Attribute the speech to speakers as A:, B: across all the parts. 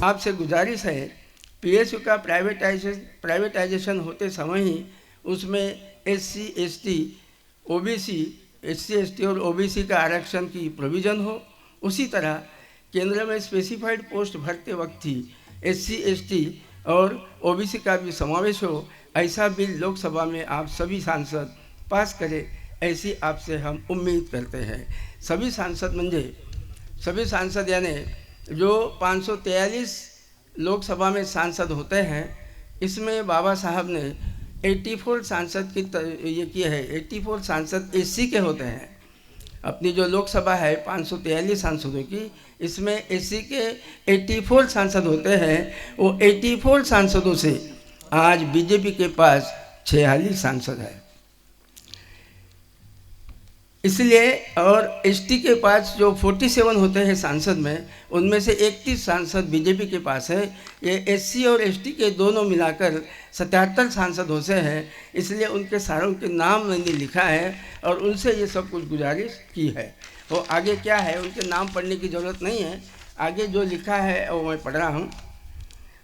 A: आपसे गुजारिश है, पीएसयू का प्राइवेटाइजेशन होते समय ही उसमें SC ST OBC SC ST और ओबीसी का आरक्षण की प्रोविज़न हो। उसी तरह केंद्र में स्पेसिफाइड पोस्ट भरते वक्त ही एससी एसटी और ओबीसी का भी समावेश हो, ऐसा बिल लोकसभा में आप सभी सांसद पास करें, ऐसी आपसे हम उम्मीद करते हैं। सभी सांसद यानी जो 543 लोकसभा में सांसद होते हैं, इसमें बाबा साहब ने 84 सांसद की ये किए हैं। 84 सांसद एससी के होते हैं। अपनी जो लोकसभा है 543 सांसदों की, इसमें एससी के 84 सांसद होते हैं। वो 84 सांसदों से आज बीजेपी के पास 46 सांसद है। इसलिए और एसटी के पास जो 47 होते हैं सांसद में, उनमें से 31 सांसद बीजेपी के पास है। ये एससी और एसटी के दोनों मिलाकर 77 सांसद होते हैं। इसलिए उनके सारों के नाम मैंने लिखा है और उनसे ये सब कुछ गुजारिश की है। वो आगे क्या है उनके नाम पढ़ने की ज़रूरत नहीं है। आगे जो लिखा है वो मैं पढ़ रहा हूँ।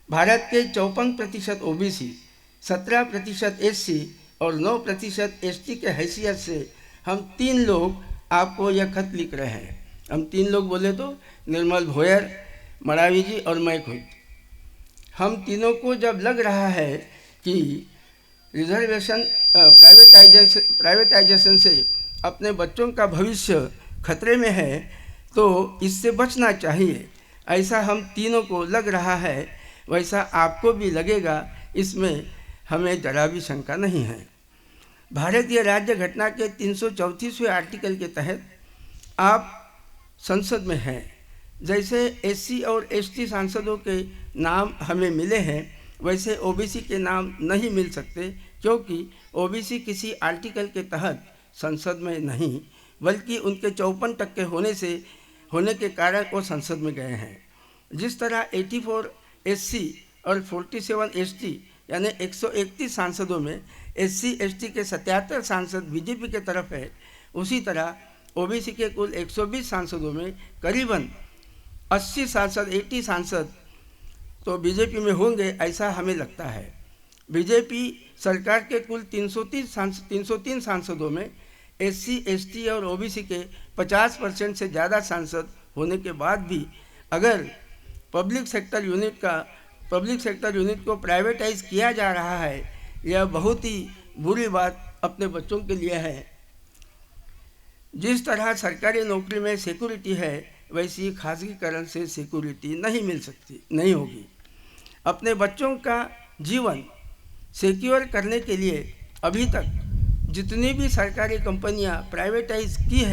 A: भारत के 54% ओबीसी, 17% एससी और 9% एसटी के हैसियत से हम 3 लोग आपको यह खत लिख रहे हैं। हम 3 लोग बोले तो निर्मल भोयर, मरावी जी और मैं खुद। हम तीनों को जब लग रहा है कि रिजर्वेशन प्राइवेटाइजेशन से अपने बच्चों का भविष्य खतरे में है, तो इससे बचना चाहिए, ऐसा हम तीनों को लग रहा है, वैसा आपको भी लगेगा, इसमें हमें जरा भी शंका नहीं है। भारतीय राज्य घटना के 334वें आर्टिकल के तहत आप संसद में हैं। जैसे एससी और एसटी सांसदों के नाम हमें मिले हैं, वैसे ओबीसी के नाम नहीं मिल सकते, क्योंकि ओबीसी किसी आर्टिकल के तहत संसद में नहीं, बल्कि उनके 54% होने के कारण वो संसद में गए हैं। जिस तरह 84 एससी और 47 एसटी यानी 131 सांसदों में एससी एसटी के 77 सांसद बीजेपी के तरफ है, उसी तरह ओबीसी के कुल 120 सांसदों में करीबन 80 सांसद 80 सांसद तो बीजेपी में होंगे, ऐसा हमें लगता है। बीजेपी सरकार के कुल 303 सांसदों में एससी एसटी और ओबीसी के 50% से ज़्यादा सांसद होने के बाद भी अगर पब्लिक सेक्टर यूनिट को प्राइवेटाइज किया जा रहा है, यह बहुत ही बुरी बात अपने बच्चों के लिए है। जिस तरह सरकारी नौकरी में सिक्योरिटी है, वैसी खासगीकरण से सिक्योरिटी नहीं होगी। अपने बच्चों का जीवन सिक्योर करने के लिए अभी तक जितनी भी सरकारी कंपनियां प्राइवेटाइज की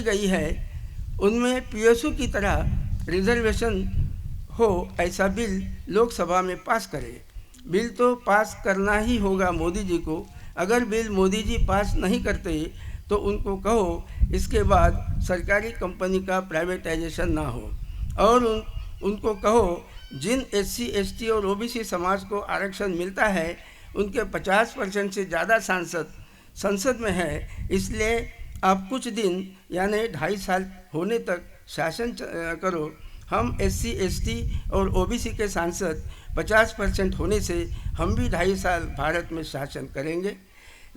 A: गई है, उनमें पीएसयू की तरह रिजर्वेशन हो, ऐसा बिल लोकसभा में पास करे। बिल तो पास करना ही होगा मोदी जी को। अगर बिल मोदी जी पास नहीं करते तो उनको कहो इसके बाद सरकारी कंपनी का प्राइवेटाइजेशन ना हो, और उनको कहो जिन एससी एसटी और ओबीसी समाज को आरक्षण मिलता है, उनके 50% से ज़्यादा सांसद संसद में है। इसलिए आप कुछ दिन यानी 2.5 साल होने तक शासन करो। हम एससी एसटी और ओबीसी के सांसद 50% होने से हम भी 2.5 साल भारत में शासन करेंगे।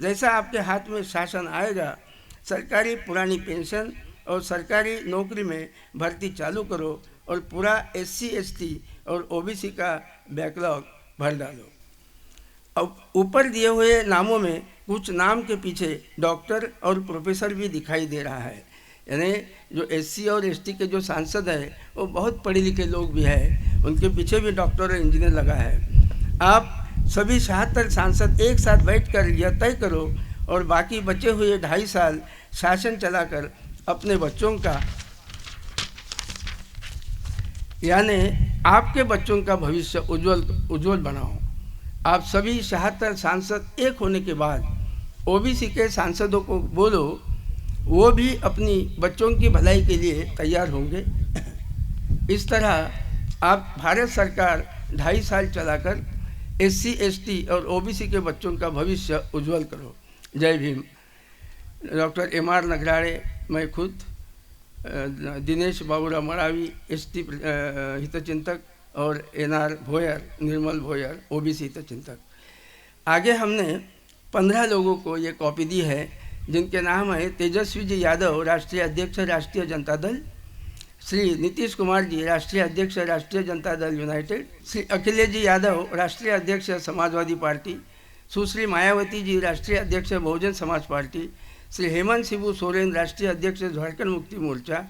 A: जैसा आपके हाथ में शासन आएगा, सरकारी पुरानी पेंशन और सरकारी नौकरी में भर्ती चालू करो और पूरा एससी एसटी और ओबीसी का बैकलॉग भर डालो। अब ऊपर दिए हुए नामों में कुछ नाम के पीछे डॉक्टर और प्रोफेसर भी दिखाई दे रहा है। यानी जो एससी और एसटी के जो सांसद हैं, वो बहुत पढ़े लिखे लोग भी हैं, उनके पीछे भी डॉक्टर और इंजीनियर लगा है। आप सभी 76 सांसद एक साथ बैठकर यह तय करो और बाकी बचे हुए 2.5 साल शासन चलाकर अपने बच्चों का यानी आपके बच्चों का भविष्य उज्जवल बनाओ। आप सभी 76 सांसद एक होने के बाद ओबीसी के सांसदों को बोलो, वो भी अपनी बच्चों की भलाई के लिए तैयार होंगे। इस तरह आप भारत सरकार 2.5 साल चलाकर एससी एसटी और ओबीसी के बच्चों का भविष्य उज्जवल करो। जय भीम। डॉक्टर MR नगराळे, मैं खुद, दिनेश बाबूराव मरावी, एसटी हितचिंतक और NR भोयर, निर्मल भोयर, OBC हितचिंतक। आगे हमने 15 लोगों को ये कॉपी दी है, जिनके नाम है तेजस्वी जी यादव, राष्ट्रीय अध्यक्ष राष्ट्रीय जनता दल; श्री नीतीश कुमार जी, राष्ट्रीय अध्यक्ष राष्ट्रीय जनता दल यूनाइटेड; श्री अखिलेश जी यादव, राष्ट्रीय अध्यक्ष समाजवादी पार्टी; सुश्री मायावती जी, राष्ट्रीय अध्यक्ष बहुजन समाज पार्टी; श्री हेमंत शिबू सोरेन, राष्ट्रीय अध्यक्ष झारखंड मुक्ति मोर्चा;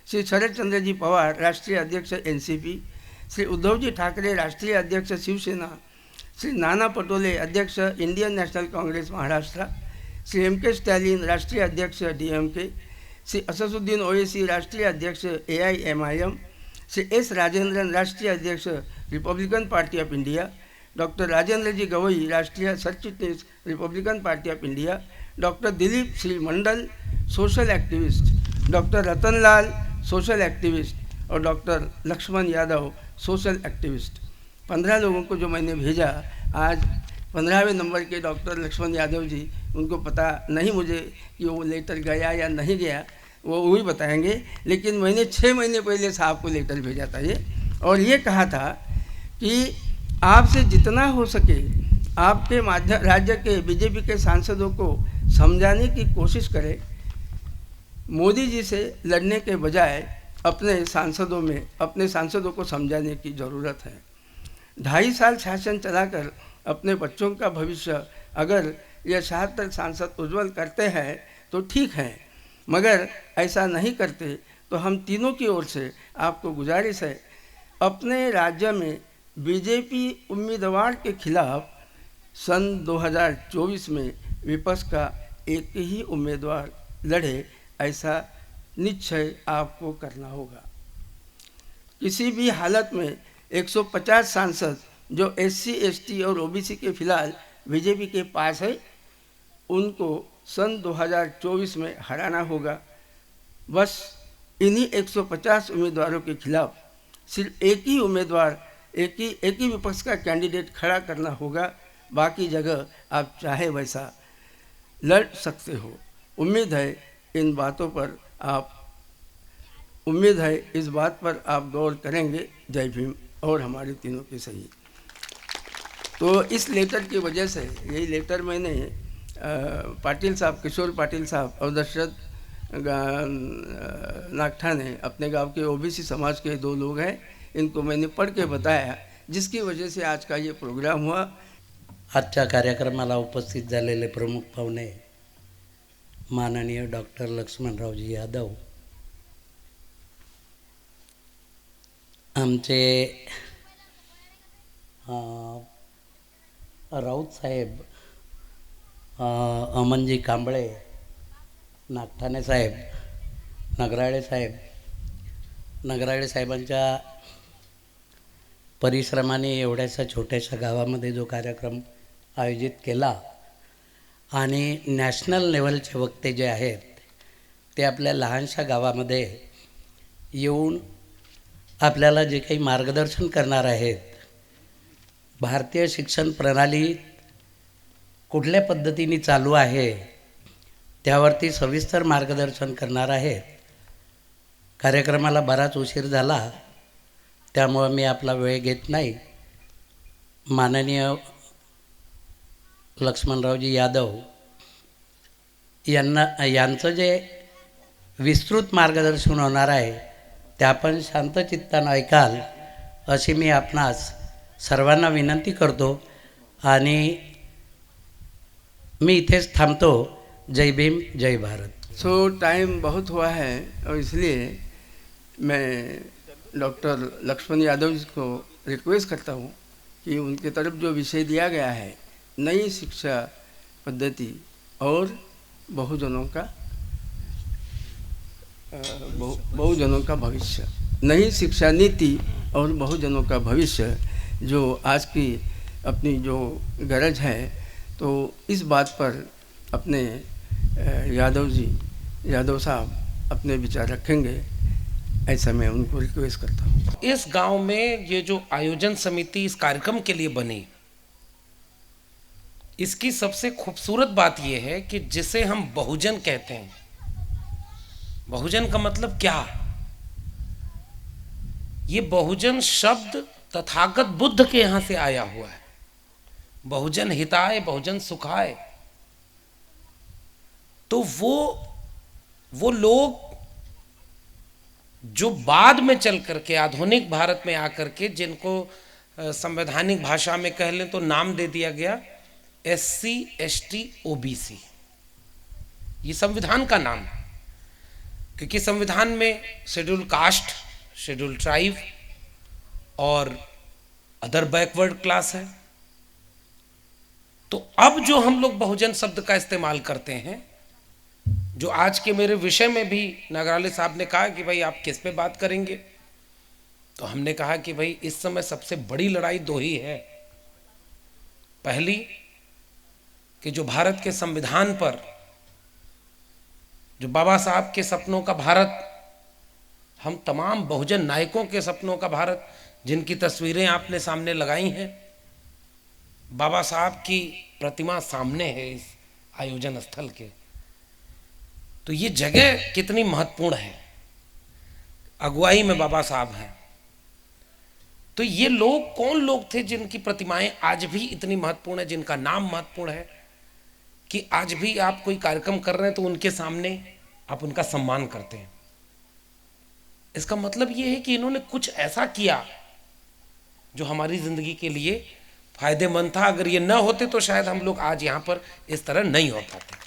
A: श्री शरद चंद्र जी पवार, राष्ट्रीय अध्यक्ष NCP; श्री उद्धव जी ठाकरे, राष्ट्रीय अध्यक्ष शिवसेना; श्री नाना पटोले, अध्यक्ष Indian national Congress Maharashtra; Shri MK Stalin, राष्ट्रीय अध्यक्ष DMK; श्री असदुद्दीन ओवैसी, राष्ट्रीय अध्यक्ष AIMIM; श्री S राजेंद्रन, राष्ट्रीय अध्यक्ष Republican party of India; doctor Rajendra ji Gavai, राष्ट्रीय सचिव रिपब्लिकन party of India; doctor Dilip Shri Mandal, social activist; doctor Ratanlal, social activist; और doctor Laxman Yadav, social activist. 15 लोगों को जो मैंने भेजा, आज 15वें नंबर के डॉक्टर लक्ष्मण यादव जी, उनको पता नहीं मुझे कि वो लेटर गया या नहीं गया, वो वही बताएंगे। लेकिन मैंने 6 महीने पहले साहब को लेटर भेजा था ये, और ये कहा था कि आपसे जितना हो सके आपके माध्यम राज्य के BJP के सांसदों को समझाने की कोशिश करें। मोदी जी से लड़ने के बजाय अपने सांसदों को समझाने की ज़रूरत है। 2.5 साल शासन चलाकर अपने बच्चों का भविष्य अगर ये 76 सांसद उज्जवल करते हैं तो ठीक है, मगर ऐसा नहीं करते तो हम तीनों की ओर से आपको गुजारिश है, अपने राज्य में BJP उम्मीदवार के खिलाफ सन 2024 में विपक्ष का एक ही उम्मीदवार लड़े, ऐसा निश्चय आपको करना होगा। किसी भी हालत में 150 सांसद जो SC, ST और OBC के फिलहाल BJP के पास है, उनको सन 2024 में हराना होगा। बस इन्हीं 150 उम्मीदवारों के खिलाफ सिर्फ एक ही उम्मीदवार, एक ही विपक्ष का कैंडिडेट खड़ा करना होगा। बाकी जगह आप चाहे वैसा लड़ सकते हो। उम्मीद है इस बात पर आप गौर करेंगे। जय भीम। और हमारे तीनों के सही। तो इस लेटर की वजह से, यही लेटर मैंने पाटिल साहब, किशोर पाटिल साहब और दशरथ नागठाने, अपने गांव के OBC समाज के 2 लोग हैं, इनको मैंने पढ़ के बताया, जिसकी वजह से आज का ये प्रोग्राम हुआ।
B: आजच्या कार्यक्रमाला उपस्थित झालेले प्रमुख पाहुणे माननीय डॉक्टर लक्ष्मणरावजी यादव, आमचे राऊत साहेब, अमनजी कांबळे, नागठाणे साहेब, नगराळे साहेबांच्या परिश्रमाने एवढ्याशा छोट्याशा गावामध्ये जो कार्यक्रम आयोजित केला आणि नॅशनल लेवलचे वक्ते जे आहेत ते आपल्या लहानशा गावामध्ये येऊन आपल्याला जे काही मार्गदर्शन करणार आहेत, भारतीय शिक्षण प्रणाली कुठल्या पद्धतीने चालू आहे त्यावरती सविस्तर मार्गदर्शन करणार आहेत। कार्यक्रमाला बराच उशीर झाला, त्यामुळे मी आपला वेळ घेत नाही। माननीय लक्ष्मणरावजी यादव यांचं जे विस्तृत मार्गदर्शन होणार आहे ते आपण शांतचित्ताने ऐकाल अशी मी आपणास सर्वांना विनंती करतो आणि मी इथेच थांबतो। जय भीम, जय भारत।
A: सो टाइम बहुत हुआ है और इसलिए मैं डॉक्टर लक्ष्मण यादव जी को रिक्वेस्ट करता हूँ कि उनके तरफ जो विषय दिया गया है, नई शिक्षा पद्धति और बहुजनों का भविष्य, नई शिक्षा नीति और बहुजनों का भविष्य, जो आज की अपनी जो गरज है, तो इस बात पर अपने यादव साहब अपने विचार रखेंगे, ऐसा मैं उनको रिक्वेस्ट करता हूँ।
C: इस गांव में ये जो आयोजन समिति इस कार्यक्रम के लिए बनी, इसकी सबसे खूबसूरत बात यह है कि जिसे हम बहुजन कहते हैं, बहुजन का मतलब क्या? ये बहुजन शब्द तथागत बुद्ध के यहाँ से आया हुआ है। बहुजन हिताय बहुजन सुखाय। तो वो लोग जो बाद में चल करके आधुनिक भारत में आकर के, जिनको संवैधानिक भाषा में कह लें तो नाम दे दिया गया SC ST OBC, ये संविधान का नाम है। क्योंकि संविधान में शेड्यूल कास्ट, शेड्यूल ट्राइब और अदर बैकवर्ड क्लास है। तो अब जो हम लोग बहुजन शब्द का इस्तेमाल करते हैं, जो आज के मेरे विषय में भी नागराले साहब ने कहा कि भाई आप किस पे बात करेंगे, तो हमने कहा कि भाई इस समय सबसे बड़ी लड़ाई दो ही है। पहली कि जो भारत के संविधान पर, जो बाबा साहब के सपनों का भारत, हम तमाम बहुजन नायकों के सपनों का भारत, जिनकी तस्वीरें आपने सामने लगाई हैं, बाबा साहब की प्रतिमा सामने है इस आयोजन स्थल के, तो ये जगह कितनी महत्वपूर्ण है। अगुवाई में बाबा साहब हैं। तो ये लोग कौन लोग थे जिनकी प्रतिमाएं आज भी इतनी महत्वपूर्ण है, जिनका नाम महत्वपूर्ण है कि आज भी आप कोई कार्यक्रम कर रहे हैं तो उनके सामने आप उनका सम्मान करते हैं। इसका मतलब ये है कि इन्होंने कुछ ऐसा किया जो हमारी जिंदगी के लिए फायदेमंद था। अगर ये न होते तो शायद हम लोग आज यहां पर इस तरह नहीं हो पाते।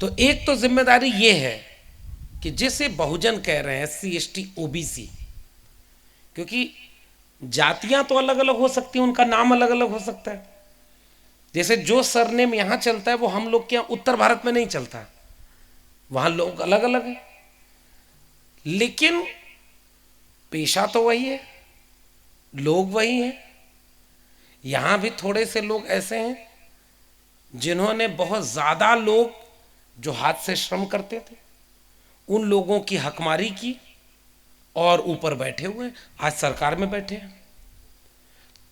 C: तो एक तो जिम्मेदारी ये है कि जिसे बहुजन कह रहे हैं SC ST OBC, क्योंकि जातियां तो अलग अलग हो सकती हैं, उनका नाम अलग अलग हो सकता है। जैसे जो सरनेम यहां चलता है वो हम लोग के यहाँ उत्तर भारत में नहीं चलता, वहां लोग अलग अलग हैं, लेकिन पेशा तो वही है, लोग वही हैं। यहां भी थोड़े से लोग ऐसे हैं जिन्होंने बहुत ज्यादा लोग जो हाथ से श्रम करते थे उन लोगों की हकमारी की और ऊपर बैठे हुए आज सरकार में बैठे हैं।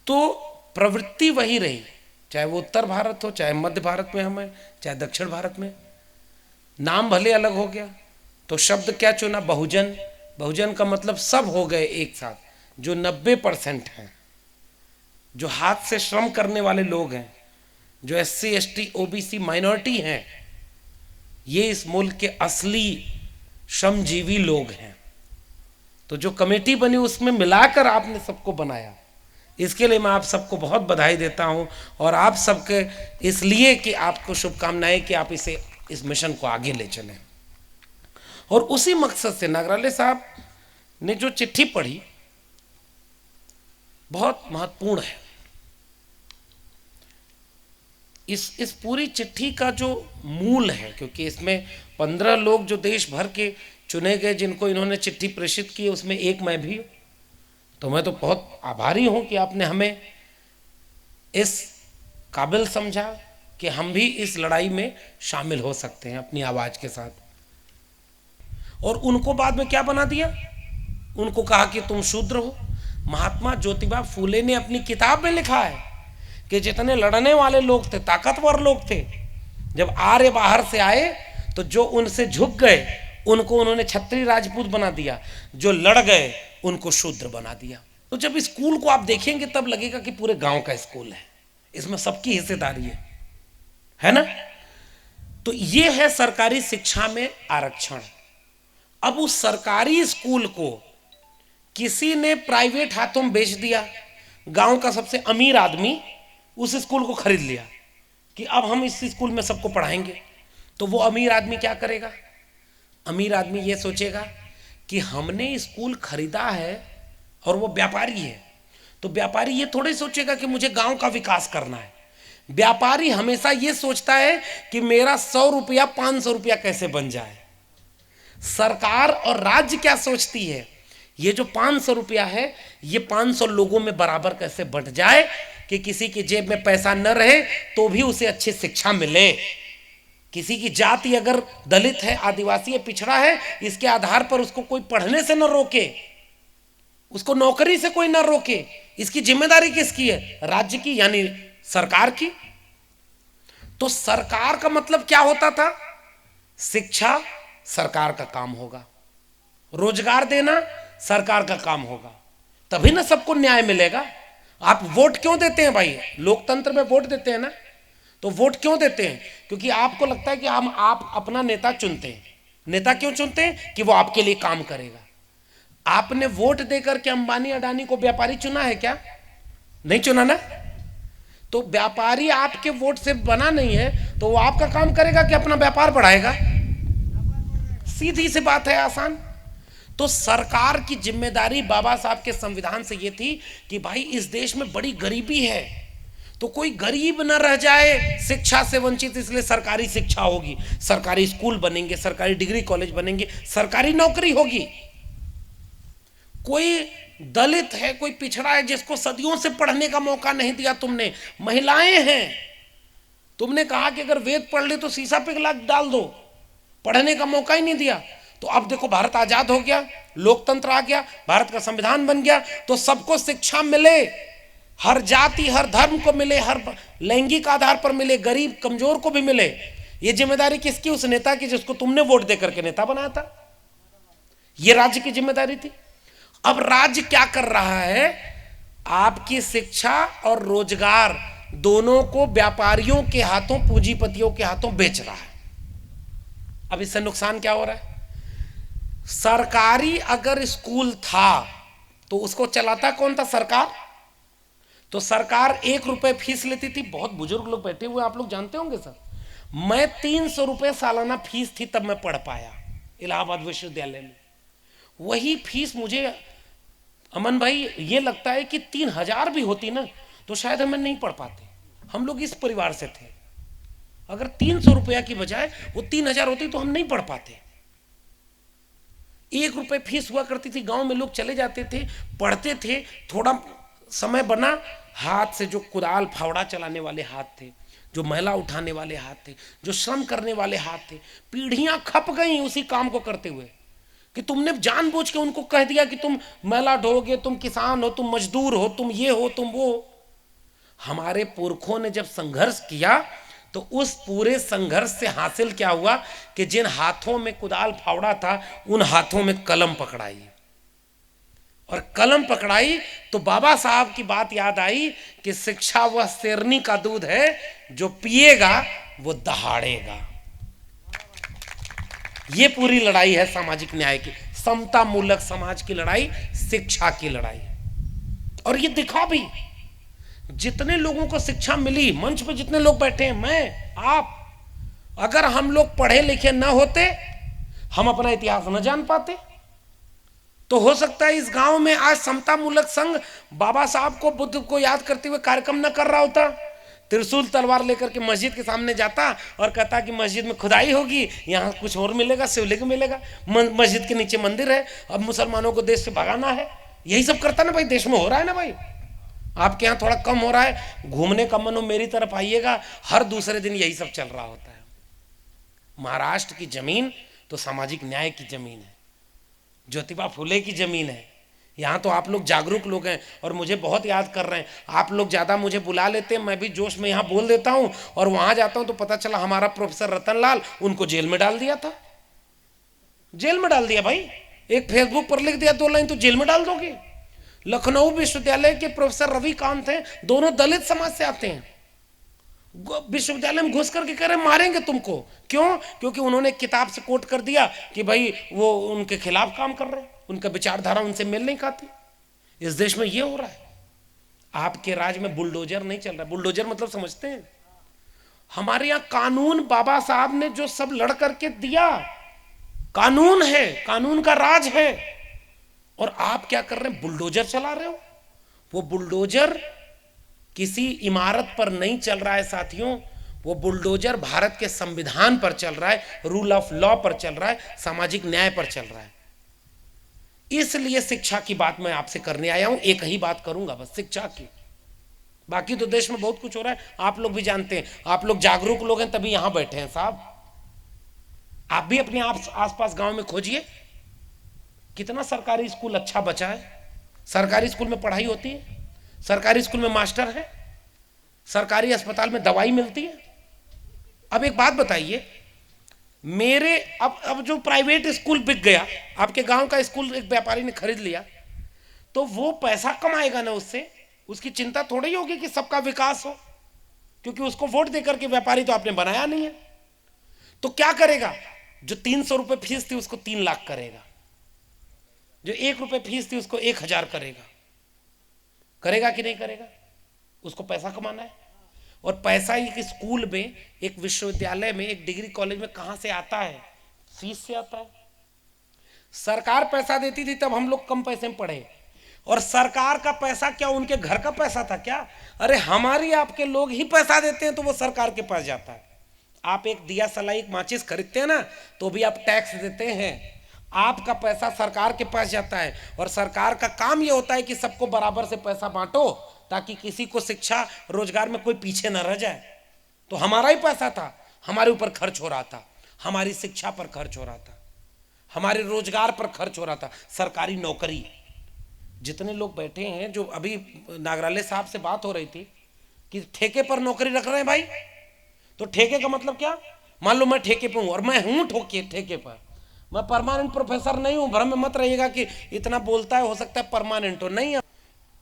C: तो प्रवृत्ति वही रही, चाहे वो उत्तर भारत हो, चाहे मध्य भारत में हम हैं, चाहे दक्षिण भारत में। नाम भले अलग हो गया, तो शब्द क्या चुना? बहुजन। बहुजन का मतलब सब हो गए एक साथ, जो 90% हैं, जो हाथ से श्रम करने वाले लोग हैं, जो SC ST OBC माइनॉरिटी हैं, ये इस मुल्क के असली श्रमजीवी लोग हैं। तो जो कमेटी बनी उसमें मिलाकर आपने सबको बनाया, इसके लिए मैं आप सबको बहुत बधाई देता हूं। और आप सबके इसलिए कि आपको शुभकामनाएं कि आप इस मिशन को आगे ले चलें। और उसी मकसद से नागराले साहब ने जो चिट्ठी पढ़ी बहुत महत्वपूर्ण है। इस पूरी चिट्ठी का जो मूल है, क्योंकि इसमें 15 लोग जो देश भर के चुने गए जिनको इन्होंने चिट्ठी प्रेषित की, उसमें एक मैं भी हूं। तो मैं तो बहुत आभारी हूं कि आपने हमें इस काबिल समझा कि हम भी इस लड़ाई में शामिल हो सकते हैं अपनी आवाज के साथ। और उनको बाद में क्या बना दिया? उनको कहा कि तुम शूद्र हो। महात्मा ज्योतिबा फूले ने अपनी किताब में लिखा है कि जितने लड़ने वाले लोग थे, ताकतवर लोग थे, जब आर्य बाहर से आए तो जो उनसे झुक गए उनको उन्होंने क्षत्रिय राजपूत बना दिया, जो लड़ गए उनको शूद्र बना दिया। तो जब स्कूल को आप देखेंगे तब लगेगा कि पूरे गांव का स्कूल है, इसमें सबकी हिस्सेदारी है ना। तो ये है सरकारी शिक्षा में आरक्षण। अब उस सरकारी स्कूल को किसी ने प्राइवेट हाथों में बेच दिया। गांव का सबसे अमीर आदमी उस स्कूल को खरीद लिया कि अब हम इस स्कूल में सबको पढ़ाएंगे। तो वो अमीर आदमी क्या करेगा? अमीर आदमी ये सोचेगा कि हमने स्कूल खरीदा है, और वो व्यापारी है, तो व्यापारी ये थोड़े सोचेगा कि मुझे गांव का विकास करना है। व्यापारी हमेशा ये सोचता है कि मेरा 100 रुपया 500 रुपया कैसे बन जाए। सरकार और राज्य क्या सोचती है? ये जो 500 रुपया है ये 500 लोगों में बराबर कैसे बंट जाए कि किसी की जेब में पैसा न रहे तो भी उसे अच्छी शिक्षा मिले। किसी की जाति अगर दलित है, आदिवासी है, पिछड़ा है, इसके आधार पर उसको कोई पढ़ने से न रोके, उसको नौकरी से कोई न रोके। इसकी जिम्मेदारी किसकी है? राज्य की, यानी सरकार की। तो सरकार का मतलब क्या होता था? शिक्षा सरकार का काम होगा, रोजगार देना सरकार का काम होगा, तभी ना सबको न्याय मिलेगा। आप वोट क्यों देते हैं भाई? लोकतंत्र में वोट देते हैं ना, तो वोट क्यों देते हैं? क्योंकि आपको लगता है कि आप अपना नेता चुनते हैं। नेता क्यों चुनते हैं? कि वो आपके लिए काम करेगा। आपने वोट देकर के अंबानी अडानी को व्यापारी चुना है क्या? नहीं चुना ना। तो व्यापारी आपके वोट से बना नहीं है, तो वो आपका काम करेगा कि अपना व्यापार बढ़ाएगा? सीधी सी बात है, आसान। तो सरकार की जिम्मेदारी बाबा साहब के संविधान से ये थी कि भाई इस देश में बड़ी गरीबी है, तो कोई गरीब न रह जाए शिक्षा से वंचित, इसलिए सरकारी शिक्षा होगी, सरकारी स्कूल बनेंगे, सरकारी डिग्री कॉलेज बनेंगे, सरकारी नौकरी होगी। कोई दलित है, कोई पिछड़ा है जिसको सदियों से पढ़ने का मौका नहीं दिया तुमने, महिलाएं हैं, तुमने कहा कि अगर वेद पढ़ ले तो शीशा पे डाल दो, पढ़ने का मौका ही नहीं दिया। तो अब देखो भारत आजाद हो गया, लोकतंत्र आ गया, भारत का संविधान बन गया, तो सबको शिक्षा मिले, हर जाति हर धर्म को मिले, हर लैंगिक आधार पर मिले, गरीब कमजोर को भी मिले। ये जिम्मेदारी किसकी? उस नेता की जिसको तुमने वोट देकर के नेता बनाया था। ये राज्य की जिम्मेदारी थी। अब राज्य क्या कर रहा है? आपकी शिक्षा और रोजगार दोनों को व्यापारियों के हाथों, पूंजीपतियों के हाथों बेच रहा है। अब इससे नुकसान क्या हो रहा है? सरकारी अगर स्कूल था तो उसको चलाता कौन था? सरकार। तो सरकार 1 रुपए फीस लेती थी। बहुत बुजुर्ग लोग बैठे हुए, आप लोग जानते होंगे सर, मैं 300 रुपए सालाना फीस थी, तब मैं पढ़ पाया इलाहाबाद विश्वविद्यालय में। वही फीस मुझे, अमन भाई, ये लगता है कि 3000 भी होती ना तो शायद हम नहीं पढ़ पाते। हम लोग इस परिवार से थे, अगर 300 रुपया की बजाय वो 3000 होती तो हम नहीं पढ़ पाते। 1 रुपए फीस हुआ करती थी, गांव में लोग चले जाते थे, पढ़ते थे, थोड़ा समय बना, हाथ से जो कुदाल फावड़ा चलाने वाले हाथ थे, जो मैला उठाने वाले हाथ थे, जो श्रम करने वाले हाथ थे, पीढ़ियां खप गई उसी काम को करते हुए। कि तुमने जानबूझ के उनको कह दिया कि तुम मैला ढोगे, तुम किसान हो, तुम मजदूर हो, तुम ये हो, तुम वो। हमारे पुरखों ने जब संघर्ष किया तो उस पूरे संघर्ष से हासिल क्या हुआ कि जिन हाथों में कुदाल फावड़ा था उन हाथों में कलम पकड़ाई, और कलम पकड़ाई तो बाबा साहब की बात याद आई कि शिक्षा वह शेरनी का दूध है, जो पिएगा वो दहाड़ेगा। ये पूरी लड़ाई है सामाजिक न्याय की, समता मूलक समाज की लड़ाई, शिक्षा की लड़ाई। और ये दिखा भी, जितने लोगों को शिक्षा मिली, मंच पे जितने लोग बैठे हैं, मैं, आप, अगर हम लोग पढ़े लिखे ना होते, हम अपना इतिहास न जान पाते। तो हो सकता है इस गांव में आज समता मूलक संघ बाबा साहब को, बुद्ध को याद करते हुए कार्यक्रम न कर रहा होता, त्रिशूल तलवार लेकर के मस्जिद के सामने जाता और कहता कि मस्जिद में खुदाई होगी, यहाँ कुछ और मिलेगा, शिवलिंग मिलेगा, मस्जिद के नीचे मंदिर है, अब मुसलमानों को देश से भगाना है। यही सब करता ना भाई, देश में हो रहा है ना भाई। आपके यहाँ थोड़ा कम हो रहा है, घूमने का मन हो मेरी तरफ आइएगा, हर दूसरे दिन यही सब चल रहा होता है। महाराष्ट्र की जमीन तो सामाजिक न्याय की जमीन है, ज्योतिबा फुले की जमीन है। यहाँ तो आप लोग जागरूक लोग हैं और मुझे बहुत याद कर रहे हैं। आप लोग ज़्यादा मुझे बुला लेते हैं, मैं भी जोश में यहाँ बोल देता हूँ, और वहाँ जाता हूँ तो पता चला हमारा प्रोफेसर रतनलाल, उनको जेल में डाल दिया था। जेल में डाल दिया भाई, एक फेसबुक पर लिख दिया 2 लाइन तो जेल में डाल दोगे। लखनऊ विश्वविद्यालय के प्रोफेसर रविकांत हैं, दोनों दलित समाज से आते हैं, विश्वविद्यालय में घुस करके कह रहे मारेंगे तुमको। क्यों? क्योंकि उन्होंने किताब से कोट कर दिया कि भाई वो उनके खिलाफ काम कर रहे हैं, उनका विचारधारा उनसे मेल नहीं खाती। इस देश में ये हो रहा है। आपके राज्य में बुलडोजर नहीं चल रहा। बुलडोजर मतलब समझते हैं? हमारे यहाँ कानून बाबा साहब ने जो सब लड़ करके दिया, कानून है, कानून का राज है, और आप क्या कर रहे हैं? बुलडोजर चला रहे हो। वो बुलडोजर किसी इमारत पर नहीं चल रहा है साथियों, वो बुलडोजर भारत के संविधान पर चल रहा है, रूल ऑफ लॉ पर चल रहा है, सामाजिक न्याय पर चल रहा है। इसलिए शिक्षा की बात मैं आपसे करने आया हूं, एक ही बात करूंगा बस, शिक्षा की। बाकी तो देश में बहुत कुछ हो रहा है, आप लोग भी जानते हैं, आप लोग जागरूक लोग हैं तभी यहां बैठे हैं साहब। आप भी अपने आसपास गांव में खोजिए, कितना सरकारी स्कूल अच्छा बचा है। सरकारी स्कूल में पढ़ाई होती है, सरकारी स्कूल में मास्टर है, सरकारी अस्पताल में दवाई मिलती है। अब एक बात बताइए, मेरे अब जो प्राइवेट स्कूल बिक गया, आपके गांव का स्कूल एक व्यापारी ने खरीद लिया, तो वो पैसा कमाएगा ना, उससे उसकी चिंता थोड़ी होगी कि सबका विकास हो, क्योंकि उसको वोट देकर के व्यापारी तो आपने बनाया नहीं है। तो क्या करेगा, जो 300 रुपये फीस थी उसको 3 लाख करेगा, जो 1 रुपये फीस थी उसको 1000 करेगा। करेगा कि नहीं करेगा? उसको पैसा कमाना है। और पैसा एक स्कूल में, एक विश्वविद्यालय में, एक डिग्री कॉलेज में कहां से आता है? फीस से आता है। सरकार पैसा देती थी तब हम लोग कम पैसे में पढ़े, और सरकार का पैसा क्या उनके घर का पैसा था क्या? अरे हमारी आपके लोग ही पैसा देते हैं तो वो सरकार के पास जाता है। आप एक दिया सलाई माचिस खरीदते हैं ना, तो भी आप टैक्स देते हैं, आपका पैसा सरकार के पास जाता है। और सरकार का काम ये होता है कि सबको बराबर से पैसा बांटो, ताकि किसी को शिक्षा रोजगार में कोई पीछे ना रह जाए। तो हमारा ही पैसा था, हमारे ऊपर खर्च हो रहा था, हमारी शिक्षा पर खर्च हो रहा था, हमारे रोजगार पर खर्च हो रहा था। सरकारी नौकरी, जितने लोग बैठे हैं, जो अभी नागराले साहब से बात हो रही थी कि ठेके पर नौकरी रख रहे हैं भाई, तो ठेके का मतलब क्या? मान लो मैं ठेके पे हूं, और मैं हूं ठेके पर, मैं परमानेंट प्रोफेसर नहीं हूं। भ्रम में मत रहिएगा कि इतना बोलता है, हो सकता है परमानेंट हो, नहीं है।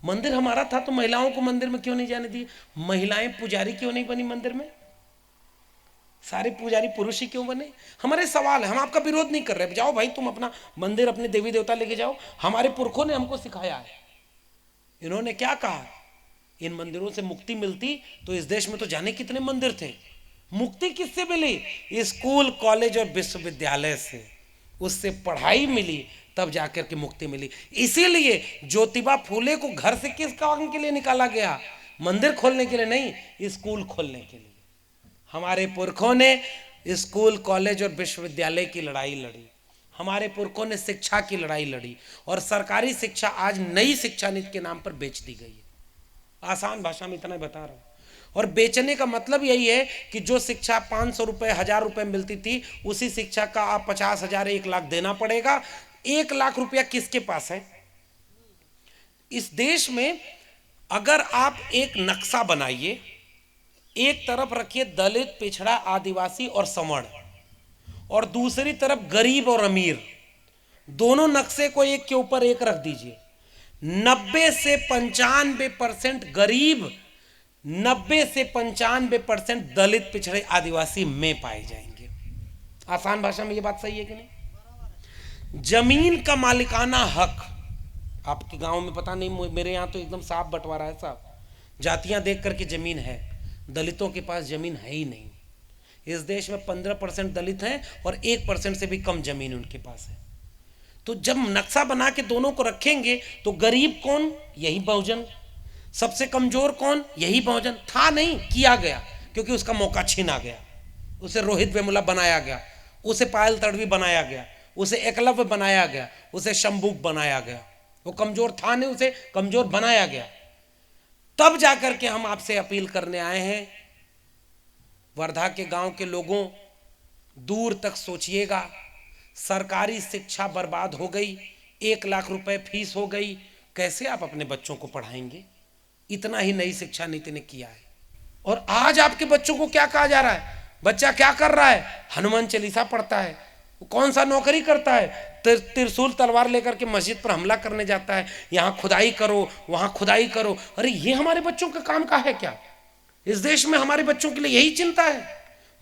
C: मंदिर हमारा था तो महिलाओं को मंदिर में क्यों नहीं जाने दी? महिलाएं पुजारी क्यों नहीं बनी मंदिर में? सारे पुजारी पुरुष ही क्यों बने? हमारे सवाल है, हम आपका विरोध नहीं कर रहे, जाओ भाई तुम अपना मंदिर, अपने देवी देवता लेके जाओ। हमारे पुरखों ने हमको सिखाया है। इन्होंने क्या कहा? इन मंदिरों से मुक्ति मिलती तो इस देश में तो जाने कितने मंदिर थे। मुक्ति किससे मिली? स्कूल, कॉलेज और विश्वविद्यालय से। उससे पढ़ाई मिली, तब जाकर के मुक्ति मिली। इसीलिए ज्योतिबा फूले को घर से किस काम के लिए निकाला गया? मंदिर खोलने के लिए नहीं, स्कूल खोलने के लिए। हमारे पुरखों ने स्कूल, कॉलेज और विश्वविद्यालय की लड़ाई लड़ी, हमारे पुरखों ने शिक्षा की लड़ाई लड़ी, और सरकारी शिक्षा आज नई शिक्षा नीति के नाम पर बेच दी गई है। आसान भाषा में इतना बता रहा हूं। और बेचने का मतलब यही है कि जो शिक्षा 500 रुपये, 1000 रुपये मिलती थी, उसी शिक्षा का आप 50,000, 1 लाख देना पड़ेगा। 1 लाख रुपया किसके पास है? इस देश में अगर आप एक नक्शा बनाइए, एक तरफ रखिए दलित, पिछड़ा, आदिवासी और सवर्ण, और दूसरी तरफ गरीब और अमीर, दोनों नक्शे को एक के ऊपर एक रख दीजिए। 90 से 95% गरीब, 90 से 95% दलित, पिछड़े, आदिवासी में पाए जाएंगे। आसान भाषा में ये बात सही है कि नहीं? जमीन का मालिकाना हक आपके गांव में पता नहीं, मेरे यहां तो एकदम साफ बंटवारा है साहब। जातियां देख करके जमीन है, दलितों के पास जमीन है ही नहीं। इस देश में 15% दलित हैं और 1% से भी कम जमीन उनके पास है। तो जब नक्शा बना के दोनों को रखेंगे तो गरीब कौन? यही बहुजन। सबसे कमजोर कौन? यही बहुजन। था नहीं, किया गया, क्योंकि उसका मौका छीना गया। उसे रोहित वेमुला बनाया गया, उसे पायल तड़वी बनाया गया, उसे एकलव्य बनाया गया, उसे शंभुक बनाया गया। वो कमजोर था नहीं, उसे कमजोर बनाया गया। तब जाकर के हम आपसे अपील करने आए हैं, वर्धा के गांव के लोगों, दूर तक सोचिएगा। सरकारी शिक्षा बर्बाद हो गई, 1 लाख रुपए फीस हो गई, कैसे आप अपने बच्चों को पढ़ाएंगे? इतना ही नई शिक्षा नीति ने किया है। और आज आपके बच्चों को क्या कहा जा रहा है? बच्चा क्या कर रहा है? हनुमान चालीसा पढ़ता है। कौन सा नौकरी करता है? त्रिशूल तलवार लेकर के मस्जिद पर हमला करने जाता है, यहाँ खुदाई करो, वहाँ खुदाई करो। अरे ये हमारे बच्चों का काम का है क्या? इस देश में हमारे बच्चों के लिए यही चिंता है?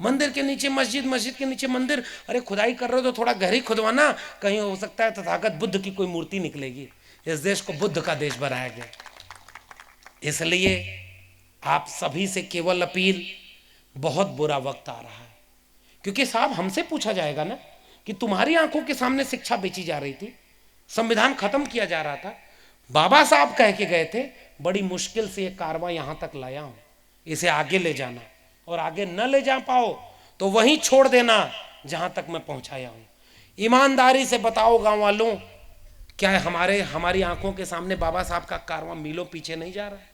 C: मंदिर के नीचे मस्जिद, मस्जिद के नीचे मंदिर। अरे खुदाई कर रहे हो तो थोड़ा गहरी खुदवाना, कहीं हो सकता है तथागत बुद्ध की कोई मूर्ति निकलेगी। इस देश को बुद्ध का देश बनाया गया। इसलिए आप सभी से केवल अपील, बहुत बुरा वक्त आ रहा है, क्योंकि साहब हमसे पूछा जाएगा ना कि तुम्हारी आंखों के सामने शिक्षा बेची जा रही थी, संविधान खत्म किया जा रहा था, बाबा साहब कह के गए थे बड़ी मुश्किल से ये कारवां यहां तक लाया हूं, इसे आगे ले जाना, और आगे न ले जा पाओ तो वहीं छोड़ देना जहां तक मैं पहुंचाया हूं। ईमानदारी से बताओ गांव वालों, क्या हमारी आंखों के सामने बाबा साहब का कारवां मीलों पीछे नहीं जा रहा है?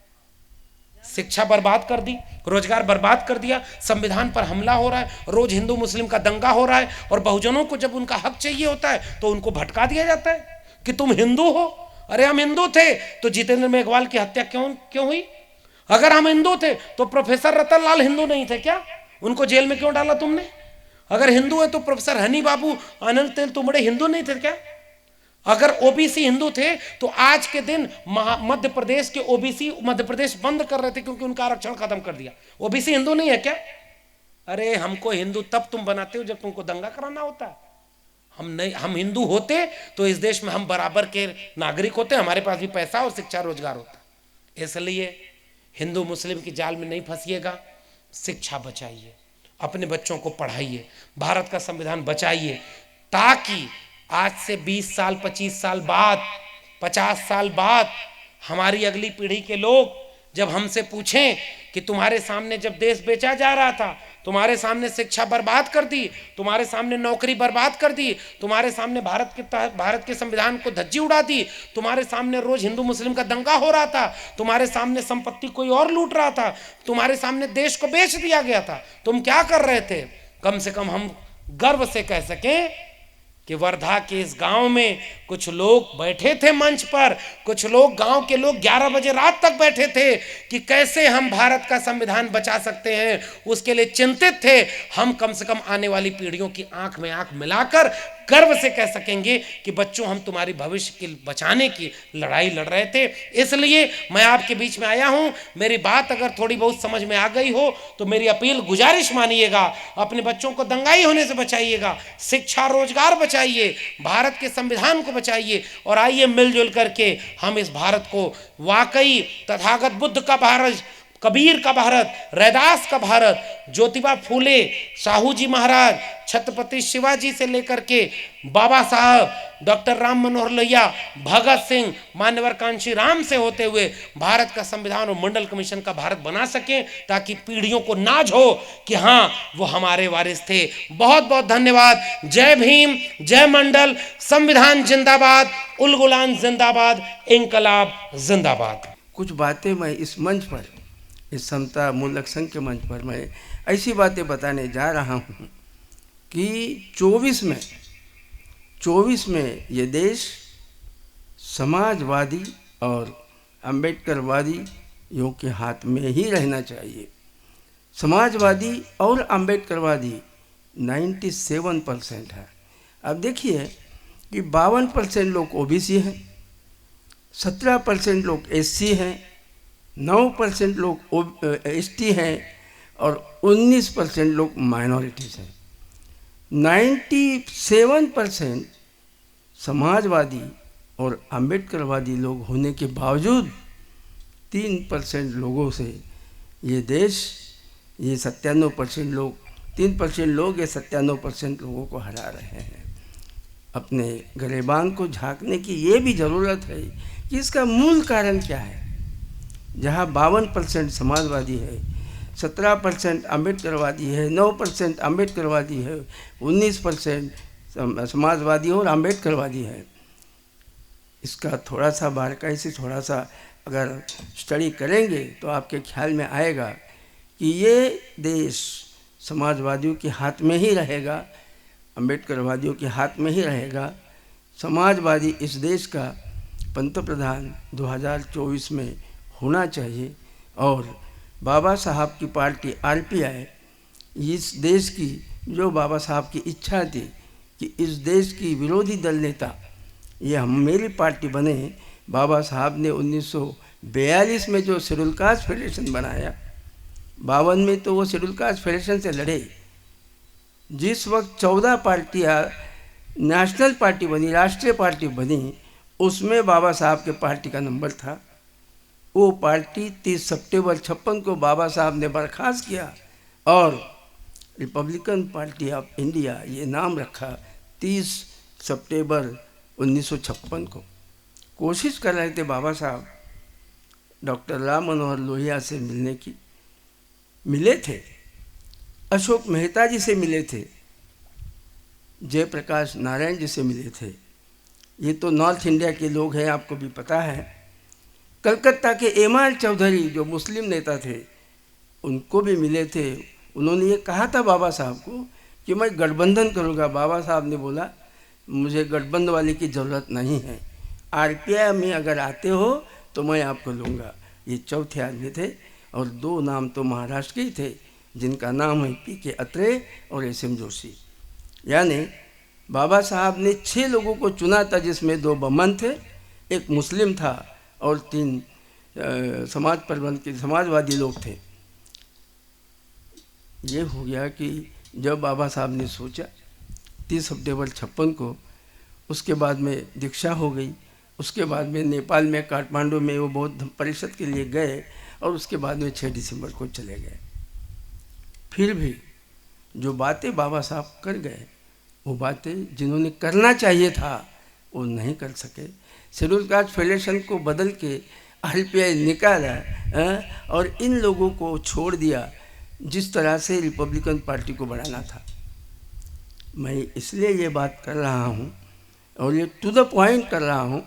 C: शिक्षा बर्बाद कर दी, रोजगार बर्बाद कर दिया, संविधान पर हमला हो रहा है, रोज हिंदू मुस्लिम का दंगा हो रहा है, और बहुजनों को जब उनका हक चाहिए होता है तो उनको भटका दिया जाता है कि तुम हिंदू हो। अरे हम हिंदू थे तो जितेंद्र मेघवाल की हत्या क्यों हुई? अगर हम हिंदू थे तो प्रोफेसर रतन लाल हिंदू नहीं थे क्या? उनको जेल में क्यों डाला तुमने? अगर हिंदू है तो प्रोफेसर हनी बाबू आनंद तेल तुमड़े हिंदू नहीं थे क्या? अगर ओबीसी हिंदू थे तो आज के दिन मध्य प्रदेश के ओबीसी मध्य प्रदेश बंद कर रहे थे क्योंकि उनका आरक्षण खत्म कर दिया। ओबीसी हिंदू नहीं है क्या? अरे हमको हिंदू तब तुम बनाते हो जब तुमको दंगा कराना होता है। हम नहीं, हम हिंदू होते तो इस देश में हम बराबर के नागरिक होते, हमारे पास भी पैसा और शिक्षा रोजगार होता। इसलिए हिंदू मुस्लिम की जाल में नहीं फंसिएगा, शिक्षा बचाइए, अपने बच्चों को पढ़ाइए, भारत का संविधान बचाइए, ताकि आज से 20 साल 25 साल बाद 50 साल बाद हमारी अगली पीढ़ी के लोग जब हमसे पूछें कि तुम्हारे सामने जब देश बेचा जा रहा था, तुम्हारे सामने शिक्षा बर्बाद कर दी, तुम्हारे सामने नौकरी बर्बाद कर दी, तुम्हारे सामने भारत के संविधान को धज्जी उड़ा दी, तुम्हारे सामने रोज हिंदू मुस्लिम का दंगा हो रहा था, तुम्हारे सामने संपत्ति कोई और लूट रहा था, तुम्हारे सामने देश को बेच दिया गया था, तुम क्या कर रहे थे? कम से कम हम गर्व से कह सकें कि वर्धा के इस गांव में कुछ लोग बैठे थे मंच पर, कुछ लोग गांव के लोग 11 बजे रात तक बैठे थे कि कैसे हम भारत का संविधान बचा सकते हैं, उसके लिए चिंतित थे। हम कम से कम आने वाली पीढ़ियों की आंख में आंख मिलाकर गर्व से कह सकेंगे कि बच्चों हम तुम्हारी भविष्य के बचाने की लड़ाई लड़ रहे थे। इसलिए मैं आपके बीच में आया हूं। मेरी बात अगर थोड़ी बहुत समझ में आ गई हो तो मेरी अपील गुजारिश मानिएगा, अपने बच्चों को दंगाई होने से बचाइएगा, शिक्षा रोजगार बचाइए, भारत के संविधान को बचाइए, और आइए मिलजुल करके हम इस भारत को वाकई तथागत बुद्ध का भारत, कबीर का भारत, रैदास का भारत, ज्योतिबा फूले, साहू जी महाराज, छत्रपति शिवाजी से लेकर के बाबा साहब, डॉक्टर राम मनोहर लोहिया, भगत सिंह, मान्यवर कांशी राम से होते हुए भारत का संविधान और मंडल कमीशन का भारत बना सकें, ताकि पीढ़ियों को नाज हो कि हाँ वो हमारे वारिस थे। बहुत बहुत धन्यवाद। जय भीम, जय मंडल, संविधान जिंदाबाद, उल गुलाम जिंदाबाद, इंकलाब जिंदाबाद।
A: कुछ बातें मैं इस मंच पर, इस समता मूलक संघ के मंच पर मैं ऐसी बातें बताने जा रहा हूँ कि 24 में ये देश समाजवादी और अम्बेडकरवादियों के हाथ में ही रहना चाहिए। समाजवादी और अम्बेडकरवादी 97% है। अब देखिए कि 52% लोग ओबीसी हैं, 17% लोग एससी हैं, 9% लोग एसटी हैं और 19% लोग माइनॉरिटीज़ हैं। 97% समाजवादी और अम्बेडकरवादी लोग होने के बावजूद 3% लोगों से ये देश, ये 97% लोग, 3% लोग ये 97% लोगों को हरा रहे हैं। अपने गिरेबान को झांकने की ये भी ज़रूरत है कि इसका मूल कारण क्या है। जहाँ 52% समाजवादी है, 17% अम्बेडकरवादी है, 9% अम्बेडकरवादी है, 19% समाजवादी और अम्बेडकरवादी है। इसका थोड़ा सा बारीकाई से थोड़ा सा अगर स्टडी करेंगे तो आपके ख्याल में आएगा कि ये देश समाजवादियों के हाथ में ही रहेगा, अम्बेडकरवादियों के हाथ में ही रहेगा। समाजवादी इस देश का पंतप्रधान 2024 में होना चाहिए और बाबा साहब की पार्टी आरपीआई, इस देश की जो बाबा साहब की इच्छा थी कि इस देश की विरोधी दल नेता ये हम मेरी पार्टी बने। बाबा साहब ने 1942 में जो शेड्यूल कास्ट फेडरेशन बनाया, 52 में तो वो शेड्यूल कास्ट फेडरेशन से लड़े। जिस वक्त 14 पार्टियाँ नेशनल पार्टी बनी, राष्ट्रीय पार्टी बनी, उसमें बाबा साहब के पार्टी का नंबर था। वो पार्टी 30 सितंबर 56 को बाबा साहब ने बर्खास्त किया और रिपब्लिकन पार्टी ऑफ इंडिया ये नाम रखा 30 सितंबर 1956 को। कोशिश कर रहे थे बाबा साहब डॉक्टर राम मनोहर लोहिया से मिलने की, मिले थे, अशोक मेहता जी से मिले थे, जयप्रकाश नारायण जी से मिले थे। ये तो नॉर्थ इंडिया के लोग हैं, आपको भी पता है। कलकत्ता के एम.आर. चौधरी जो मुस्लिम नेता थे, उनको भी मिले थे। उन्होंने ये कहा था बाबा साहब को कि मैं गठबंधन करूँगा। बाबा साहब ने बोला मुझे गठबंधन वाले की ज़रूरत नहीं है, आरपीआई में अगर आते हो तो मैं आपको लूँगा। ये चौथे आदमी थे और 2 नाम तो महाराष्ट्र के ही थे, जिनका नाम है PK अत्रे और SM जोशी। यानी बाबा साहब ने 6 लोगों को चुना था, जिसमें 2 बमन थे, एक मुस्लिम था और 3 समाजवादी लोग थे। ये हो गया कि जब बाबा साहब ने सोचा 30 सितंबर 56 को, उसके बाद में दीक्षा हो गई। उसके बाद में नेपाल में काठमांडू में वो बौद्ध परिषद के लिए गए और उसके बाद में 6 दिसंबर को चले गए। फिर भी जो बातें बाबा साहब कर गए, वो बातें जिन्होंने करना चाहिए था वो नहीं कर सके। शेड्यूल कास्ट फेडरेशन को बदल के RPI निकाला और इन लोगों को छोड़ दिया जिस तरह से रिपब्लिकन पार्टी को बढ़ाना था। मैं इसलिए ये बात कर रहा हूँ और ये टू द पॉइंट कर रहा हूँ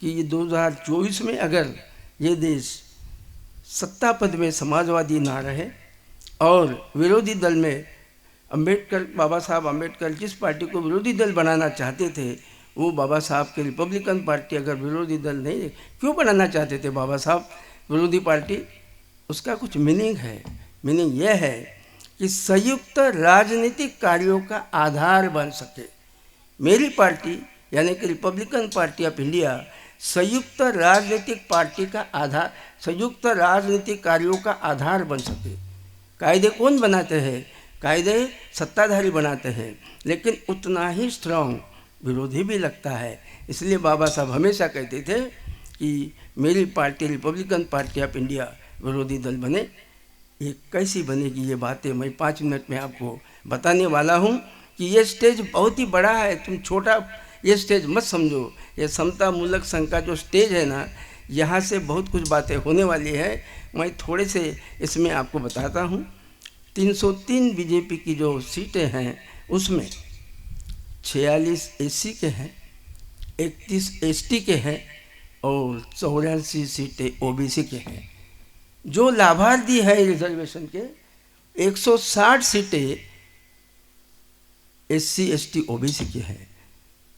A: कि ये 2024 में अगर ये देश सत्ता पद में समाजवादी ना रहे और विरोधी दल में बाबा साहब अम्बेडकर जिस पार्टी को विरोधी दल बनाना चाहते थे, वो बाबा साहब के रिपब्लिकन पार्टी अगर विरोधी दल नहीं, क्यों बनाना चाहते थे बाबा साहब विरोधी पार्टी? उसका कुछ मीनिंग है। मीनिंग यह है कि संयुक्त राजनीतिक कार्यों का आधार बन सके। मेरी पार्टी यानी कि रिपब्लिकन पार्टी ऑफ इंडिया संयुक्त राजनीतिक पार्टी का आधार, संयुक्त राजनीतिक कार्यों का आधार बन सके। कायदे कौन बनाते हैं? कायदे सत्ताधारी बनाते हैं, लेकिन उतना ही स्ट्रांग विरोधी भी लगता है। इसलिए बाबा साहब हमेशा कहते थे कि मेरी party Republican party of India विरोधी दल बने। ये कैसी बनेगी, ये बातें मैं 5 मिनट में आपको बताने वाला हूँ कि ये स्टेज बहुत ही बड़ा है, तुम छोटा ये स्टेज मत समझो। ये समता मूलक संघ का जो स्टेज है ना, यहाँ से बहुत कुछ बातें होने वाली है। मैं थोड़े से इसमें आपको बताता हूँ। 303 बीजेपी की जो सीटें हैं उसमें 46 SC के हैं, 31 ST के हैं और 84 सीटें OBC के हैं। जो लाभार्थी है रिजर्वेशन के 160 सीटें SC ST OBC की हैं।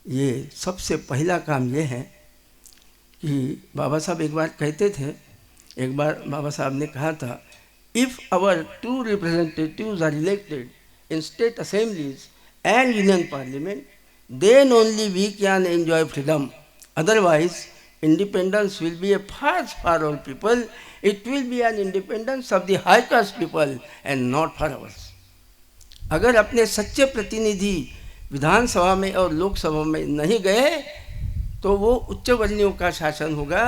A: ये सबसे पहला काम ये है कि बाबा साहब एक बार कहते थे, एक बार बाबा साहब ने कहा था, if our 2 representatives are elected in state assemblies and union parliament, then only we can enjoy freedom. Otherwise, independence will be a farce for all people. It will be an independence of the high caste people and not for ours. अगर अपने सच्चे प्रतिनिधि विधानसभा में और लोकसभा में नहीं गए तो वो उच्च वर्णियों का शासन होगा,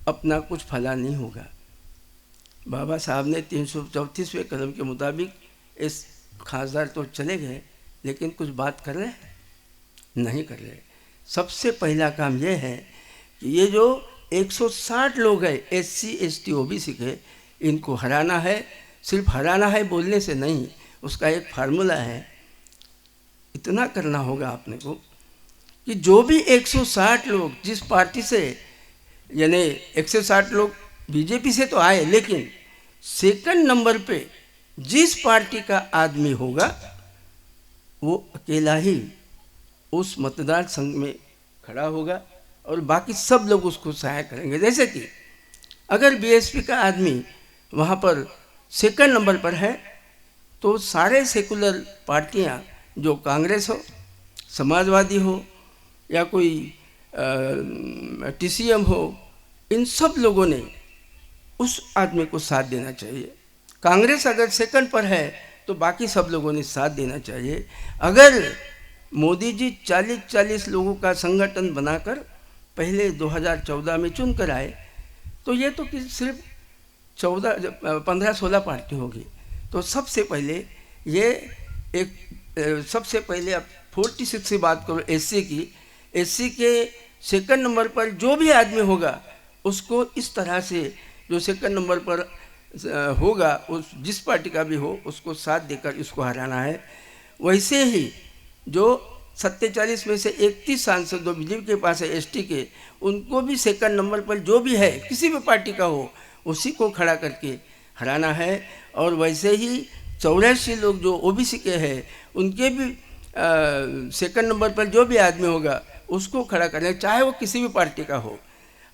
A: अपना कुछ फला नहीं होगा। बाबा साहब ने 334वें कदम के मुताबिक इस खासदार तो चले गए, लेकिन कुछ बात कर रहे हैं? नहीं कर रहे। सबसे पहला काम यह है कि ये जो 160 लोग हैं SC ST OBC के, इनको हराना है। सिर्फ हराना है बोलने से नहीं, उसका एक फार्मूला है। इतना करना होगा आपने को कि जो भी 160 लोग जिस पार्टी से, यानी 160 लोग बीजेपी से तो आए, लेकिन सेकंड नंबर पे जिस पार्टी का आदमी होगा वो अकेला ही उस मतदार संघ में खड़ा होगा और बाकी सब लोग उसको सहायता करेंगे। जैसे कि अगर BSP का आदमी वहाँ पर सेकंड नंबर पर है तो सारे सेकुलर पार्टियाँ, जो कांग्रेस हो, समाजवादी हो या कोई TCM हो, इन सब लोगों ने उस आदमी को साथ देना चाहिए। कांग्रेस अगर सेकंड पर है तो बाकी सब लोगों ने साथ देना चाहिए। अगर मोदी जी 40-40 लोगों का संगठन बनाकर पहले 2014 में चुन कर आए तो ये तो सिर्फ 15-16 पार्टी होगी। तो सबसे पहले ये सबसे पहले अब 46 की बात करो SC की, SC के सेकंड नंबर पर जो भी आदमी होगा उसको इस तरह से, जो सेकंड नंबर पर होगा उस जिस पार्टी का भी हो, उसको साथ देकर इसको हराना है। वैसे ही जो 47 में से 31 सांसद जो बीजेपी के पास है ST के, उनको भी सेकंड नंबर पर जो भी है किसी भी पार्टी का हो उसी को खड़ा करके हराना है। और वैसे ही 84 लोग जो OBC के हैं उनके भी सेकंड नंबर पर जो भी आदमी होगा उसको खड़ा करना है, चाहे वो किसी भी पार्टी का हो।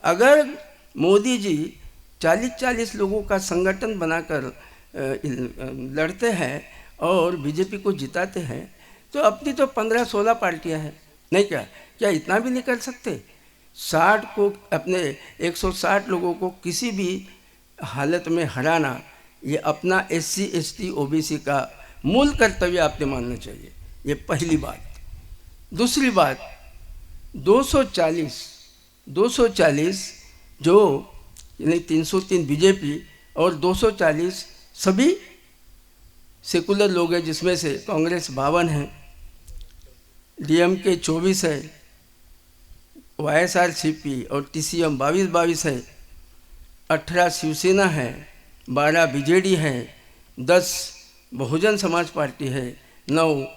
A: अगर मोदी जी 40-40 लोगों का संगठन बनाकर लड़ते हैं और बीजेपी को जिताते हैं, तो अपनी तो 15-16 पार्टियां हैं, नहीं क्या इतना भी नहीं कर सकते? 60 को अपने 160 लोगों को किसी भी हालत में हराना, ये अपना SC ST OBC का मूल कर्तव्य आपने मानना चाहिए। ये पहली बात। दूसरी बात, 240 जो यानी 303 बीजेपी और 240 सभी सेकुलर लोग हैं, जिसमें से कांग्रेस 52 है, DMK 24 है, YSRCP और TCM 22 है, 18 शिवसेना है, 12 BJD है, 10 बहुजन समाज पार्टी है, 9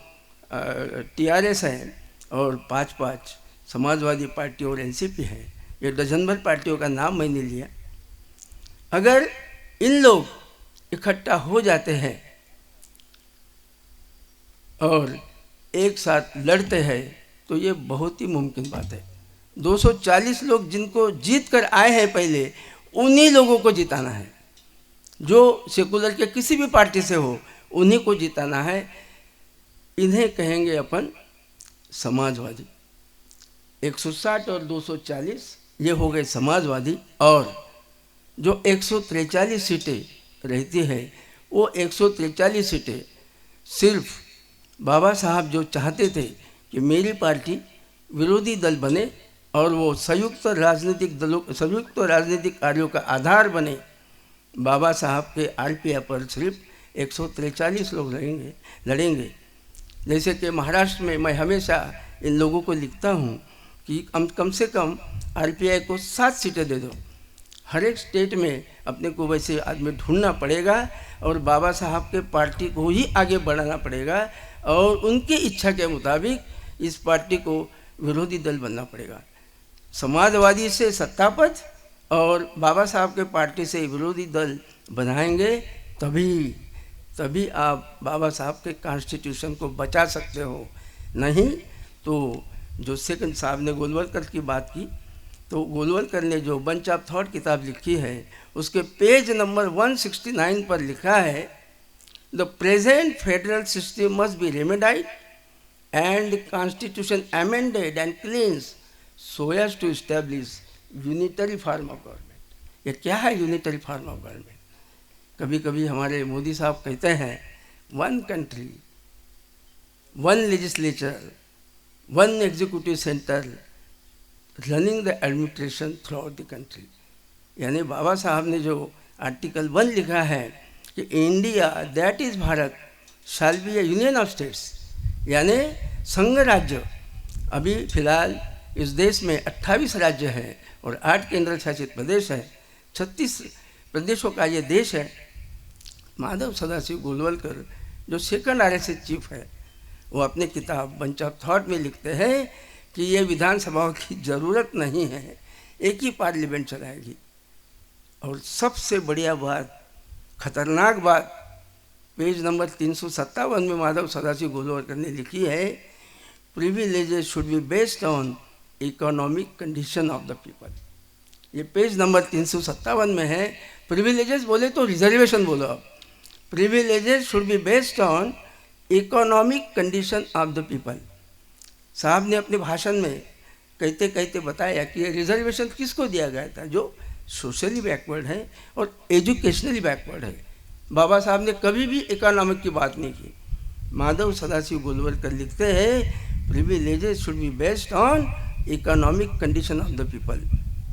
A: TRS है और 5 समाजवादी पार्टी और NCP है। ये डजन भर पार्टियों का नाम मैंने लिया। अगर इन लोग इकट्ठा हो जाते हैं और एक साथ लड़ते हैं तो ये बहुत ही मुमकिन बात है। 240 लोग जिनको जीत कर आए हैं पहले, उन्हीं लोगों को जिताना है। जो सेकुलर के किसी भी पार्टी से हो, उन्हीं को जिताना है। इन्हें कहेंगे अपन समाजवादी। 160 और 240 ये हो गए समाजवादी, और जो 143 सीटें रहती है, वो 143 सीटें सिर्फ बाबा साहब जो चाहते थे कि मेरी पार्टी विरोधी दल बने और वो संयुक्त राजनीतिक कार्यों का आधार बने, बाबा साहब के RPI पर सिर्फ 143 लोग लड़ेंगे। जैसे कि महाराष्ट्र में मैं हमेशा इन लोगों को लिखता हूँ कि कम से कम RPI को 7 सीटें दे दो। हर एक स्टेट में अपने को वैसे आदमी ढूंढना पड़ेगा और बाबा साहब के पार्टी को ही आगे बढ़ाना पड़ेगा और उनकी इच्छा के मुताबिक इस पार्टी को विरोधी दल बनना पड़ेगा। समाजवादी से सत्ता पद और बाबा साहब के पार्टी से विरोधी दल बनाएंगे, तभी आप बाबा साहब के कॉन्स्टिट्यूशन को बचा सकते हो। नहीं तो जो सेकंड साहब ने गोलवलकर की बात की, तो गोलवलकर ने जो बंच ऑफ थॉट किताब लिखी है, उसके पेज नंबर 169 पर लिखा है, the present federal system must be remedied and constitution amended and cleansed so as to establish unitary form of government. ये क्या है यूनिटरी फॉर्म ऑफ गवर्नमेंट? कभी कभी हमारे मोदी साहब कहते हैं 1 country, 1 legislature, 1 executive centre running the administration through out the country. यानी बाबा साहब ने जो आर्टिकल 1 लिखा है कि India that is Bharat shall be A union of states, यानी संघ राज्य। अभी फिलहाल इस देश में 28 राज्य हैं और 8 केंद्र शासित प्रदेश हैं। 36 प्रदेशों का ये देश है। माधव सदाशिव गोलवलकर जो सेकंड RSS चीफ है, वो अपने किताब बंच ऑफ थॉट में लिखते हैं कि ये विधानसभाओं की ज़रूरत नहीं है, एक ही पार्लियामेंट चलाएगी। और सबसे बढ़िया बात, खतरनाक बात, पेज नंबर 357 में माधव सदाशिव गोलवलकर ने लिखी है, privileges should be based on economic condition of the people. ये पेज नंबर 357 में है। प्रिविलेजेस बोले तो रिजर्वेशन बोलो आप। Privileges should be based on economic condition of the people. साहब ने अपने भाषण में कहते कहते बताया कि ये रिजर्वेशन किसको दिया गया था? जो सोशली बैकवर्ड है और एजुकेशनली बैकवर्ड है। बाबा साहब ने कभी भी इकोनॉमिक की बात नहीं की। माधव सदाशिव गोलवलकर लिखते हैं, privileges should be based on economic condition of the people.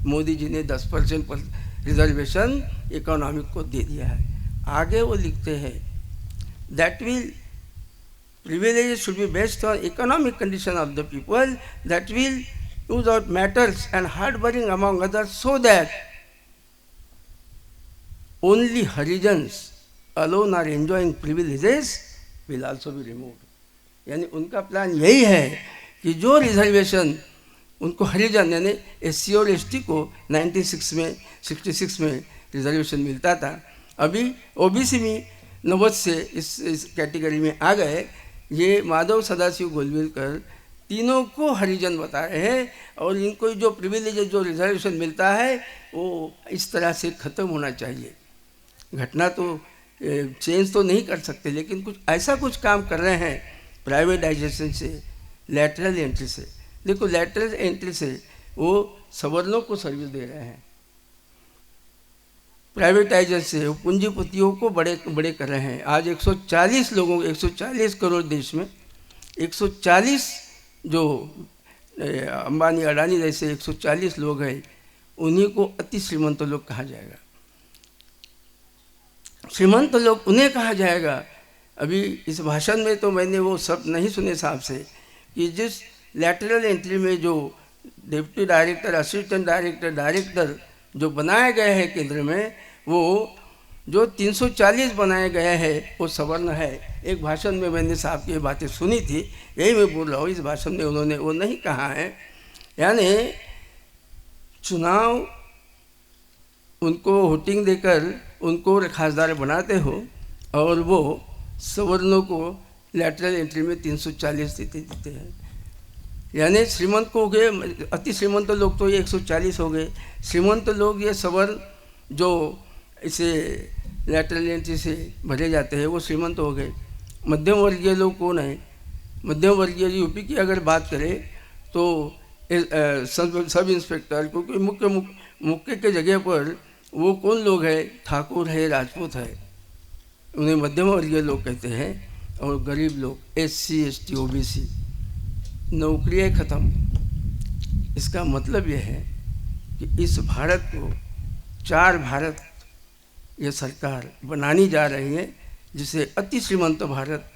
A: Modi ji ने 10% पर रिजर्वेशन इकोनॉमिक को दे दिया है। आगे वो लिखते हैं, that will privileges should be based on economic condition of the people, that will use out matters and hard bearing among others, so that only Harijans alone are enjoying privileges will also be removed। यानी उनका plan यही है कि जो reservation उनको हरिजन यानी SC और ST को 66 में रिजर्वेशन मिलता था, अभी OBC में 90 से इस कैटेगरी में आ गए। ये माधव सदाशिव गोलवलकर तीनों को हरिजन बता रहे हैं और इनको जो प्रिविलेज जो रिजर्वेशन मिलता है वो इस तरह से ख़त्म होना चाहिए। घटना तो चेंज तो नहीं कर सकते, लेकिन कुछ ऐसा कुछ काम कर रहे हैं प्राइवेटाइजेशन से, लैटरल एंट्री से। देखो लैटरल एंट्री से वो सवर्णों को सर्विस दे रहे हैं, प्राइवेटाइजेशन से वो पूंजीपतियों को बड़े बड़े कर रहे हैं। आज 140 लोगों, 140 करोड़ देश में 140 जो अंबानी अडानी जैसे 140 लोग हैं, उन्हीं को अति श्रीमंत लोग कहा जाएगा। श्रीमंत लोग उन्हें कहा जाएगा। अभी इस भाषण में तो मैंने वो शब्द नहीं सुने साहब से कि जिस लैटरल एंट्री में जो deputy director, assistant director, director जो बनाए गए हैं केंद्र में, वो जो 340 बनाए गए हैं वो सवर्ण है। एक भाषण में मैंने साहब की बातें सुनी थी, यही मैं बोल रहा हूँ। इस भाषण में उन्होंने वो नहीं कहा है, यानी चुनाव उनको वोटिंग देकर उनको खासदार बनाते हो और वो सवर्णों को लैटरल एंट्री में 340 देते हैं। यानी श्रीमंत को हो गए, अति श्रीमंत लोग तो ये 140 हो गए। श्रीमंत लोग ये सवर्ण जो इसे लैटरल एंट्री से भरे जाते हैं वो श्रीमंत हो गए। मध्यम वर्गीय लोग कौन है? मध्यम वर्गीय यूपी की अगर बात करें तो सब इंस्पेक्टर, क्योंकि मुख्य के जगह पर वो कौन लोग हैं? ठाकुर है, राजपूत है, उन्हें मध्यम वर्गीय लोग कहते हैं। और गरीब लोग SC ST OBC, नौकरियाँ ख़त्म। इसका मतलब यह है कि इस भारत को 4 भारत ये सरकार बनानी जा रही है, जिसे अति श्रीमंत भारत,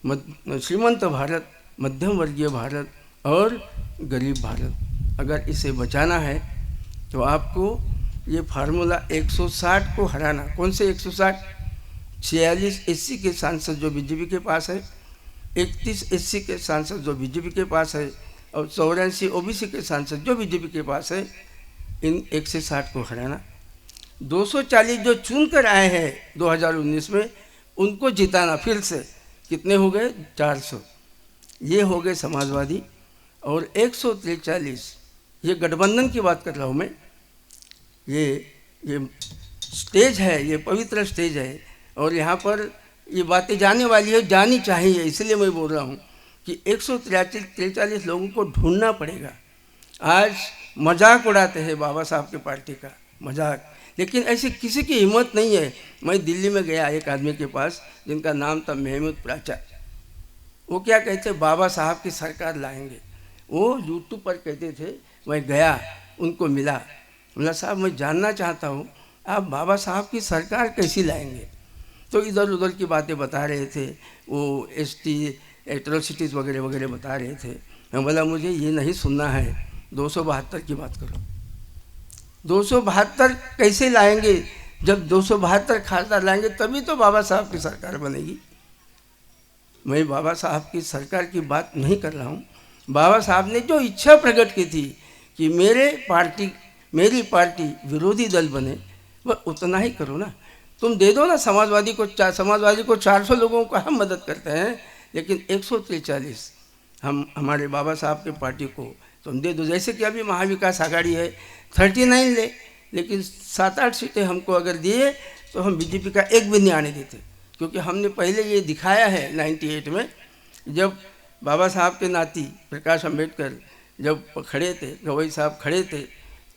A: श्रीमंत भारत, मध्यम वर्गीय भारत और गरीब भारत। अगर इसे बचाना है तो आपको ये फार्मूला 160 को हराना। कौन से 160? 46 SC के सांसद जो बीजेपी के पास है, 31 SC के सांसद जो बीजेपी के पास है और 84 OBC के सांसद जो बीजेपी के पास है, इन 160 को हराना। 240 जो चुन कर आए हैं 2019 में, उनको जिताना फिर से। कितने हो गए? 400। ये हो गए समाजवादी। और 143, ये गठबंधन की बात कर रहा हूँ मैं। ये स्टेज है, ये पवित्र स्टेज है और यहाँ पर ये बातें जाने वाली है, जानी चाहिए। इसलिए मैं बोल रहा हूँ कि 143 लोगों को ढूंढना पड़ेगा। आज मजाक उड़ाते हैं बाबा साहब की पार्टी का, मजाक, लेकिन ऐसे किसी की हिम्मत नहीं है। मैं दिल्ली में गया एक आदमी के पास जिनका नाम था महमूद प्राचा। वो क्या कहते, बाबा साहब की सरकार लाएंगे। वो यूट्यूब पर कहते थे। मैं गया, उनको मिला, बोला साहब मैं जानना चाहता हूँ आप बाबा साहब की सरकार कैसी लाएंगे? तो इधर उधर की बातें बता रहे थे, वो ST एट्रोसिटीज़ वगैरह वगैरह बता रहे थे। मैं बोला मुझे ये नहीं सुनना है, 272 की बात करो। 272 कैसे लाएंगे? जब 272 खासदार लाएंगे तभी तो बाबा साहब की सरकार बनेगी। मैं बाबा साहब की सरकार की बात नहीं कर रहा हूँ। बाबा साहब ने जो इच्छा प्रकट की थी कि मेरी पार्टी विरोधी दल बने, वह उतना ही करो ना। तुम दे दो ना समाजवादी को 400 लोगों को हम मदद करते हैं, लेकिन 143 हमारे बाबा साहब के पार्टी को तुम दे दो। जैसे कि अभी महाविकास आघाड़ी है, 39 ले, लेकिन 7-8 सीटें हमको अगर दिए तो हम बीजेपी का एक भी नहीं आने देते। क्योंकि हमने पहले ये दिखाया है 98 में, जब बाबा साहब के नाती प्रकाश अम्बेडकर जब खड़े थे, गवई साहब खड़े थे,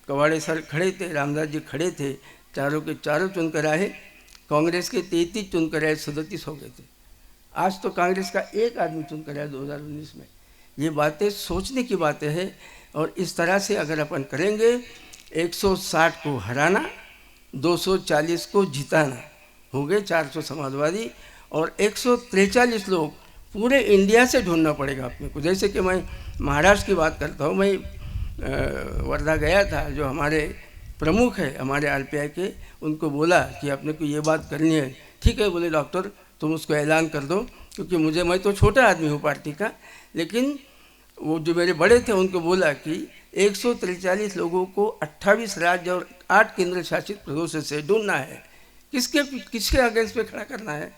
A: कवाड़े सर खड़े थे, रामदास जी खड़े थे, चारों के चारों चुनकर आए। कांग्रेस के 33 चुनकर आए, 37 हो गए थे। आज तो कांग्रेस का एक आदमी चुनकर आया 2019 में। ये बातें सोचने की बातें हैं। और इस तरह से अगर अपन करेंगे, 160 को हराना, 240 को जिताना, हो गए 400 समाजवादी। और 143 लोग पूरे इंडिया से ढूंढना पड़ेगा अपने को। जैसे कि मैं महाराष्ट्र की बात करता हूँ, मैं वर्धा गया था, जो हमारे प्रमुख है हमारे RPI के, उनको बोला कि अपने को ये बात करनी है। ठीक है, बोले डॉक्टर तुम उसको ऐलान कर दो, क्योंकि मैं तो छोटा आदमी हूँ पार्टी का। लेकिन वो जो मेरे बड़े थे उनको बोला कि 143 लोगों को 28 राज्य और 8 केंद्र शासित प्रदेशों से ढूंढना है। किसके अगेंस्ट पे खड़ा करना है?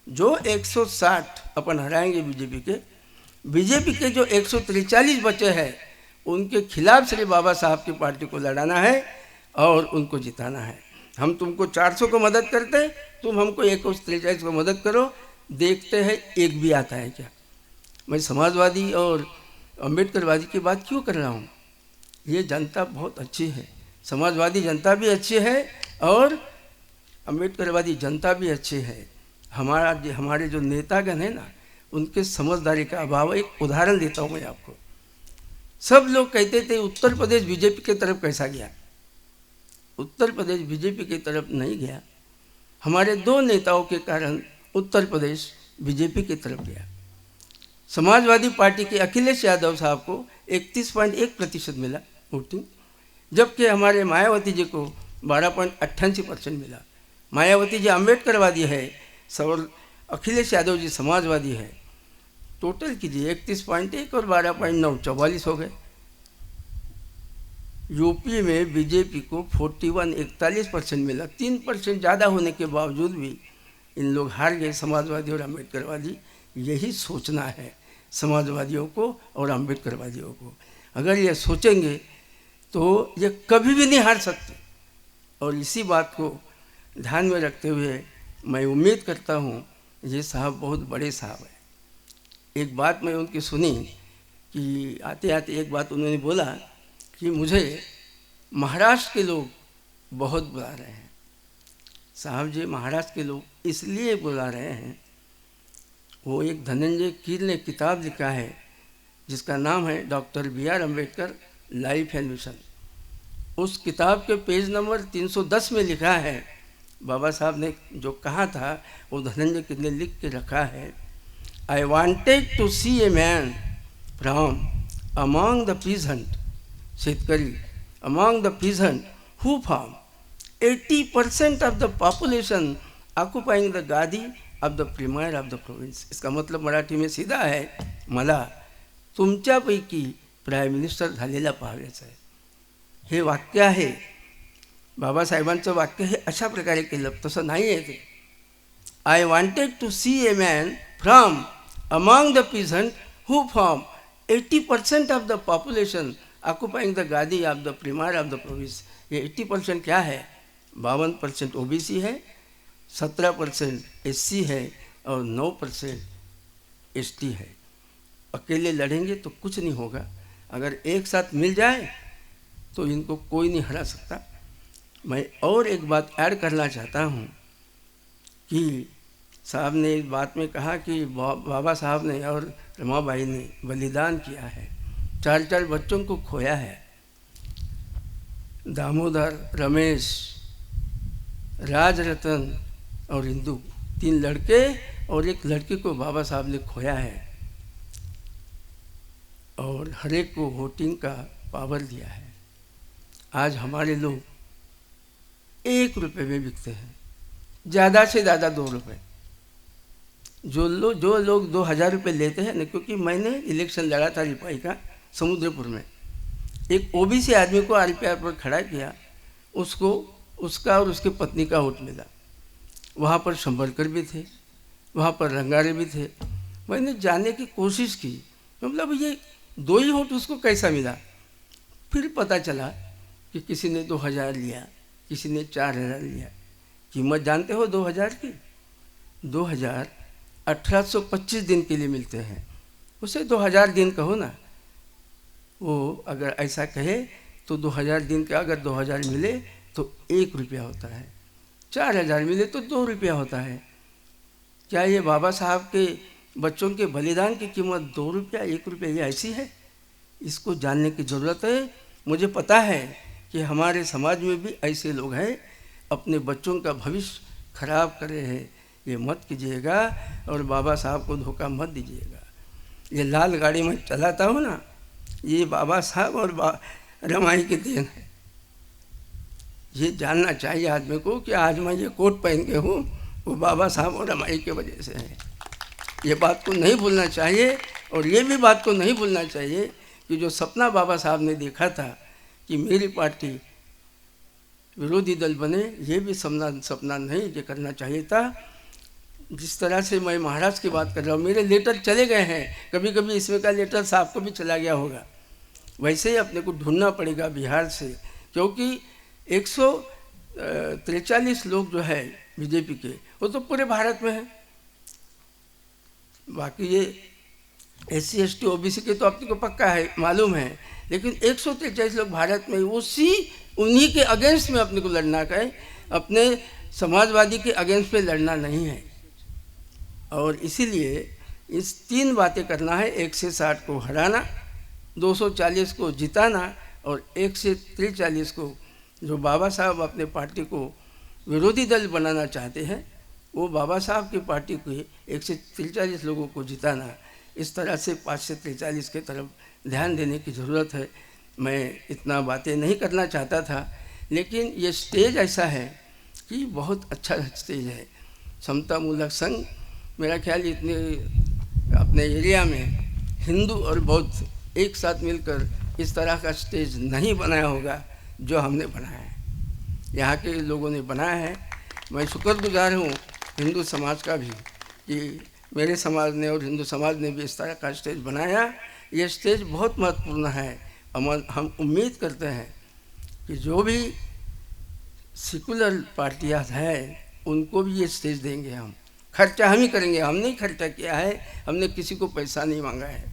A: जो 160 अपन हराएंगे बीजेपी के जो 143 बचे हैं, उनके खिलाफ श्री बाबा साहब की पार्टी को लड़ाना है और उनको जिताना है। हम तुमको 400 को मदद करते, तुम हमको 143 को मदद करो, देखते हैं एक भी आता है क्या। मैं समाजवादी और अम्बेडकरवादी की बात क्यों कर रहा हूँ? ये जनता बहुत अच्छी है, समाजवादी जनता भी अच्छी है और अम्बेडकरवादी जनता भी अच्छी है। हमारे जो नेतागण हैं ना, उनके समझदारी का अभाव। एक उदाहरण देता हूँ मैं आपको। सब लोग कहते थे उत्तर प्रदेश बीजेपी की तरफ कैसा गया। उत्तर प्रदेश बीजेपी की तरफ नहीं गया, हमारे 2 नेताओं के कारण उत्तर प्रदेश बीजेपी की तरफ गया। समाजवादी पार्टी के अखिलेश यादव साहब को 31.1% मिला वोटिंग, जबकि हमारे मायावती जी को 12.88% मिला। मायावती जी अम्बेडकरवादी है और अखिलेश यादव जी समाजवादी है। टोटल कीजिए 31.1 और 12.9, 44 हो गए। यूपी में बीजेपी को 41% मिला। 3% ज़्यादा होने के बावजूद भी इन लोग हार गए, समाजवादी और अम्बेडकरवादी। यही सोचना है समाजवादियों को और अम्बेडकरवादियों को। अगर ये सोचेंगे तो ये कभी भी नहीं हार सकते। और इसी बात को ध्यान में रखते हुए मैं उम्मीद करता हूँ, ये साहब बहुत बड़े साहब हैं। एक बात मैं उनकी सुनी कि आते आते एक बात उन्होंने बोला कि मुझे महाराष्ट्र के लोग बहुत बुला रहे हैं। साहब जी, महाराष्ट्र के लोग इसलिए बुला रहे हैं, वो एक धनंजय कीर ने किताब लिखा है जिसका नाम है doctor B.R. Ambedkar life and mission. उस किताब के पेज नंबर 310 में लिखा है, बाबा साहब ने जो कहा था वो धनंजय कीर ने लिख के रखा है, I wanted to see a man from among the peasant, शेतकरी, among the peasant who found 80% of the population occupying the gadi of the premier of the province. इसका मतलब मराठी में सीधा है, मला तुमच्यापैकी प्राईम मिनिस्टर झालेला पाहायचं आहे. हे वाक्य आहे. बाबासाहेबांचं वाक्य हे अशा प्रकारे केलं, तसं नाही आहे ते. I wanted to see a man from among the peasant who form 80% of the population occupying the gadi of the premier of the province. ये 80% क्या है? 52% OBC है, 17% SC है और 9% ST है. अकेले लड़ेंगे तो कुछ नहीं होगा, अगर एक साथ मिल जाए तो इनको कोई नहीं हरा सकता. मैं और एक बात ऐड करना चाहता हूँ कि साहब ने इस बात में कहा कि बाबा साहब ने और रमाबाई ने बलिदान किया है, 4 बच्चों को खोया है. दामोदर, रमेश, राजरतन और इंदू, 3 लड़के और एक लड़की को बाबा साहब ने खोया है. और हर एक को वोटिंग का पावर दिया है. आज हमारे लोग 1 रुपये में बिकते हैं, ज़्यादा से ज़्यादा 2 रुपये. जो लोग 2000 रुपये लेते हैं ना, क्योंकि मैंने इलेक्शन लड़ा था रिपाई का समुद्रपुर में, एक ओबीसी आदमी को RPR पर खड़ा किया, उसको उसका और उसकी पत्नी का वोट मिला. वहाँ पर संबलकर भी थे, वहाँ पर रंगारे भी थे. मैंने जानने की कोशिश की, मतलब ये 2 ही वोट उसको कैसा मिला. फिर पता चला कि किसी ने 2000 लिया, किसी ने 4000 लिया. कीमत जानते हो 2000 की? 2000 1825 दिन के लिए मिलते हैं. उसे 2000 दिन कहो ना. वो अगर ऐसा कहे तो 2000 दिन का अगर 2000 मिले तो 1 रुपया होता है, 4000 मिले तो 2 रुपया होता है. क्या ये बाबा साहब के बच्चों के बलिदान की कीमत 2 रुपया 1 रुपया ये ऐसी है? इसको जानने की ज़रूरत है. मुझे पता है कि हमारे समाज में भी ऐसे लोग हैं, अपने बच्चों का भविष्य खराब कर रहे हैं. ये मत कीजिएगा और बाबा साहब को धोखा मत दीजिएगा. ये लाल गाड़ी में चलाता हूँ ना, ये बाबा साहब और रमाई की देन है. ये जानना चाहिए आदमी को कि आज मैं ये कोट पहन के हूँ, वो बाबा साहब और रमाई की वजह से है. ये बात को नहीं भूलना चाहिए. और ये भी बात को नहीं भूलना चाहिए कि जो सपना बाबा साहब ने देखा था कि मेरी पार्टी विरोधी दल बने, ये भी सपना नहीं ये करना चाहिए था. जिस तरह से मैं महाराष्ट्र की बात कर रहा हूँ, मेरे लेटर चले गए हैं, कभी कभी इसमें का लेटर साहब को भी चला गया होगा. वैसे ही अपने को ढूंढना पड़ेगा बिहार से, क्योंकि 43 लोग जो है बीजेपी के, वो तो पूरे भारत में है। बाकी ये SC ST OBC के तो अपने को पक्का है, मालूम है, लेकिन 143 लोग भारत में, उन्हीं के अगेंस्ट में अपने को लड़ना है, अपने समाजवादी के अगेंस्ट में लड़ना नहीं है। और इसीलिए इस 3 बातें करना है: 1 से 60 को हराना, 240 को जिताना और 1 से 43 को, जो बाबा साहब अपने पार्टी को विरोधी दल बनाना चाहते हैं, वो बाबा साहब की पार्टी के 1 से 43 लोगों को जिताना। इस तरह से 5 से 43 के तरफ ध्यान देने की ज़रूरत है। मैं इतना बातें नहीं करना चाहता था, लेकिन ये स्टेज ऐसा है कि बहुत अच्छा स्टेज है। समता मूलक संघ, मेरा ख्याल इतने अपने एरिया में हिंदू और बौद्ध एक साथ मिलकर इस तरह का स्टेज नहीं बनाया होगा जो हमने बनाया है, यहाँ के लोगों ने बनाया है। मैं शुक्रगुजार हूँ हिंदू समाज का भी कि मेरे समाज ने और हिंदू समाज ने भी इस तरह का स्टेज बनाया। ये स्टेज बहुत महत्वपूर्ण है। हम उम्मीद करते हैं कि जो भी सेकुलर पार्टियाँ हैं उनको भी ये स्टेज देंगे। हम खर्चा हम ही करेंगे, हम नहीं खर्चा किया है, हमने किसी को पैसा नहीं मांगा है।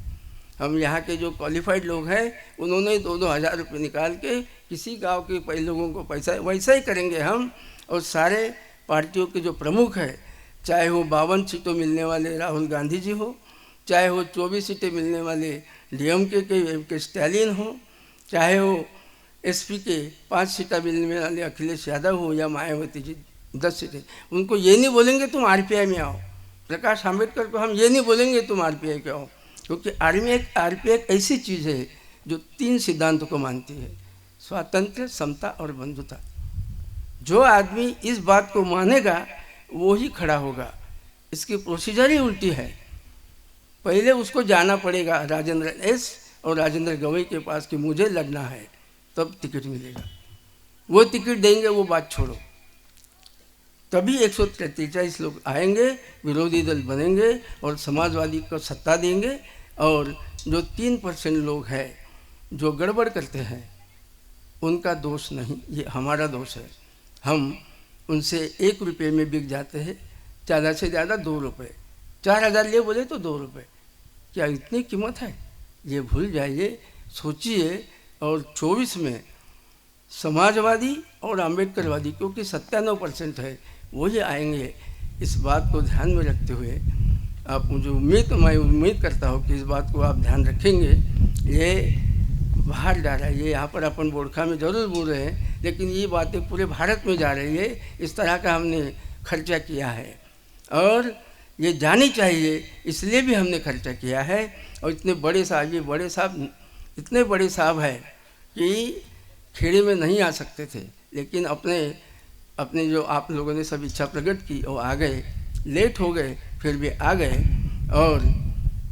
A: हम यहाँ के जो क्वालिफाइड लोग हैं उन्होंने 2-2 हज़ार रुपये निकाल के किसी गांव के कई लोगों को पैसा, वैसा ही करेंगे हम। और सारे पार्टियों के जो प्रमुख है, चाहे वो 52 सीटें मिलने वाले राहुल गांधी जी हो, चाहे वो 24 सीटें मिलने वाले DMK के स्टैलिन हो, चाहे वो SP के 5 सीटें मिलने वाले अखिलेश यादव हो या मायावती जी 10 सीटें, उनको ये नहीं बोलेंगे तुम RPI में आओ। प्रकाश आम्बेडकर को हम ये नहीं बोलेंगे तुम RPI के आओ, क्योंकि RPI एक ऐसी चीज़ है जो 3 सिद्धांतों को मानती है: स्वातंत्र्य, समता और बंधुता। जो आदमी इस बात को मानेगा वो ही खड़ा होगा। इसकी प्रोसीजर ही उल्टी है। पहले उसको जाना पड़ेगा राजेंद्र S और राजेंद्र गवई के पास कि मुझे लड़ना है, तब टिकट मिलेगा। वो टिकट देंगे, वो बात छोड़ो। तभी 143 लोग आएंगे, विरोधी दल बनेंगे और समाजवादी को सत्ता देंगे। और जो 3% लोग हैं जो गड़बड़ करते हैं, उनका दोष नहीं, ये हमारा दोष है। हम उनसे 1 रुपये में बिक जाते हैं, ज़्यादा से ज़्यादा 2 रुपये। 4000 लिए बोले तो 2 रुपये, क्या इतनी कीमत है? ये भूल जाइए, सोचिए। और 24 में समाजवादी और आम्बेडकरवादी, क्योंकि 97% है, वही आएंगे। इस बात को ध्यान में रखते हुए आप मुझे मैं उम्मीद करता हूँ कि इस बात को आप ध्यान रखेंगे। ये बाहर जा रहा है, ये यहाँ पर अपन बोरखा में ज़रूर बोल रहे हैं, लेकिन ये बातें पूरे भारत में जा रही है। इस तरह का हमने खर्चा किया है और ये जानी चाहिए, इसलिए भी हमने खर्चा किया है। और इतने बड़े साहब, ये बड़े साहब इतने बड़े साहब हैं कि खेड़े में नहीं आ सकते थे, लेकिन अपने जो आप लोगों ने सब इच्छा प्रकट की और आ गए। लेट हो गए फिर भी आ गए। और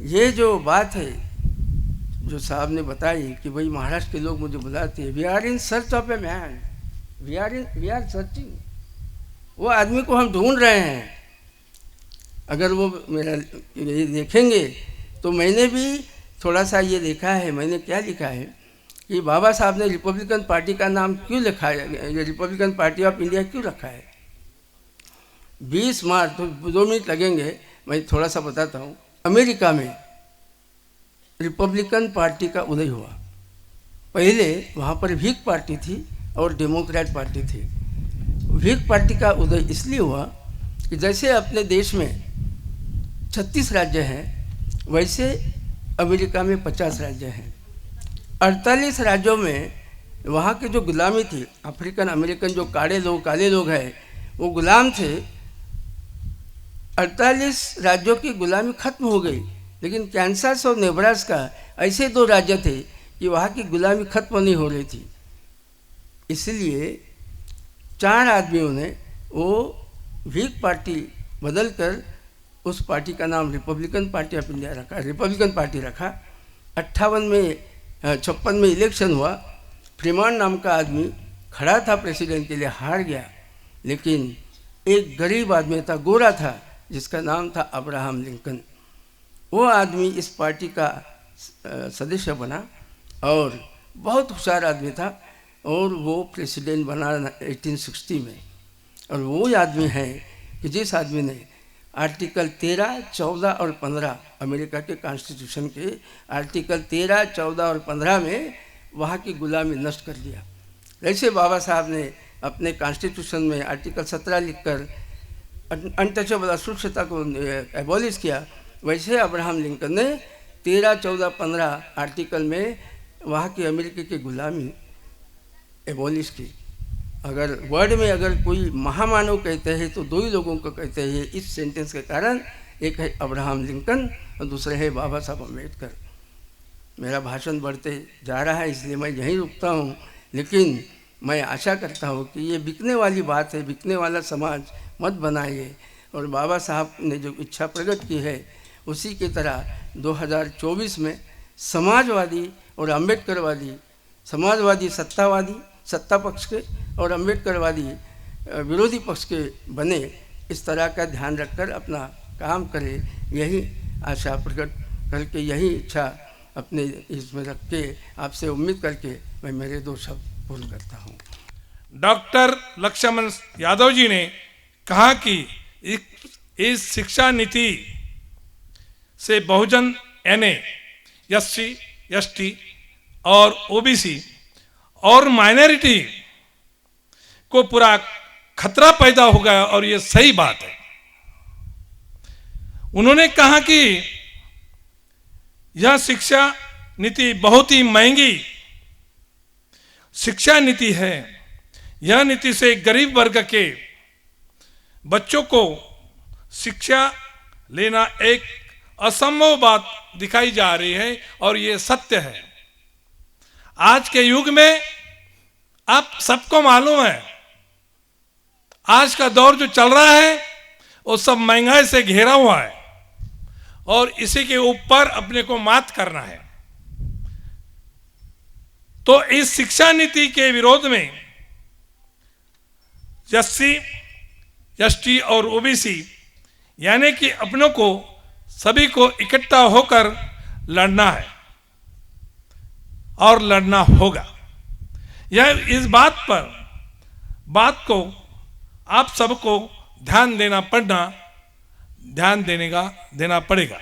A: ये जो बात है जो साहब ने बताई कि भाई महाराष्ट्र के लोग मुझे बुलाते हैं, we are in search of a man, we are searching. वो आदमी को हम ढूंढ रहे हैं। अगर वो मेरा ये देखेंगे तो मैंने भी थोड़ा सा ये देखा है। मैंने क्या लिखा है कि बाबा साहब ने रिपब्लिकन पार्टी का नाम क्यों लिखा है, ये रिपब्लिकन पार्टी ऑफ इंडिया क्यों रखा है। 20 मार्च, तो 2 मिनट लगेंगे, मैं थोड़ा सा बताता हूँ। अमेरिका में रिपब्लिकन पार्टी का उदय हुआ। पहले वहाँ पर व्हिग पार्टी थी और डेमोक्रेट पार्टी थी। व्हिग पार्टी का उदय इसलिए हुआ कि जैसे अपने देश में 36 राज्य हैं, वैसे अमेरिका में 50 राज्य हैं। 48 राज्यों में वहाँ के जो गुलामी थी, अफ्रीकन अमेरिकन जो काले लोग हैं, वो गुलाम थे। 48 राज्यों की गुलामी खत्म हो गई, लेकिन कैंसास और नेब्रास्का ऐसे 2 राज्य थे कि वहाँ की गुलामी खत्म नहीं हो रही थी। इसलिए 4 आदमियों ने वो व्हिग पार्टी बदलकर उस पार्टी का नाम रिपब्लिकन पार्टी ऑफ इंडिया रखा, रिपब्लिकन पार्टी रखा। 56 में इलेक्शन हुआ। फ्रीमॉन नाम का आदमी खड़ा था प्रेसिडेंट के लिए, हार गया। लेकिन एक गरीब आदमी था, गोरा था, जिसका नाम था अब्राहम लिंकन। वो आदमी इस पार्टी का सदस्य बना और बहुत होशियार आदमी था। और वो प्रेसिडेंट बना 1860 में। और वो आदमी है कि जिस आदमी ने आर्टिकल 13, 14 और 15 अमेरिका के कॉन्स्टिट्यूशन के आर्टिकल 13, 14 और 15 में वहाँ की गुलामी नष्ट कर दिया। जैसे बाबा साहब ने अपने कॉन्स्टिट्यूशन में आर्टिकल 17 लिखकर अनटचेबल अस्पृश्यता को एबॉलिश किया, वैसे अब्राहम लिंकन ने 13, 14, 15 आर्टिकल में वहाँ की अमेरिका की गुलामी एबॉलिश की। अगर वर्ड में अगर कोई महामानव कहते हैं तो दो ही लोगों को कहते हैं इस सेंटेंस के कारण, एक है अब्राहम लिंकन और दूसरे है बाबा साहब अम्बेडकर। मेरा भाषण बढ़ते जा रहा है इसलिए मैं यहीं रुकता हूँ, लेकिन मैं आशा करता हूँ कि ये बिकने वाली बात है, बिकने वाला समाज मत बनाइए। और बाबा साहब ने जो इच्छा प्रकट की है उसी की तरह 2024 में समाजवादी और अम्बेडकरवादी, समाजवादी सत्ता पक्ष के और अम्बेडकरवादी विरोधी पक्ष के बने, इस तरह का ध्यान रखकर अपना काम करे, यही आशा प्रकट करके, यही इच्छा अपने इसमें रख के आपसे उम्मीद करके मैं मेरे 2 शब्द पूर्ण करता हूँ।
D: डॉक्टर लक्ष्मण यादव जी ने कहा कि इस शिक्षा नीति से बहुजन यानी SC, ST और OBC और माइनॉरिटी को पूरा खतरा पैदा हो गया, और ये सही बात है। उन्होंने कहा कि यह शिक्षा नीति बहुत ही महंगी शिक्षा नीति है। यह नीति से गरीब वर्ग के बच्चों को शिक्षा लेना एक असंभव बात दिखाई जा रही है, और ये सत्य है। आज के युग में आप सबको मालूम है, आज का दौर जो चल रहा है वो सब महंगाई से घेरा हुआ है, और इसी के ऊपर अपने को मात करना है। तो इस शिक्षा नीति के विरोध में SC, ST और OBC यानी कि अपनों को सभी को इकट्ठा होकर लड़ना है और लड़ना होगा। यह इस बात को आप सबको ध्यान देना पड़ेगा।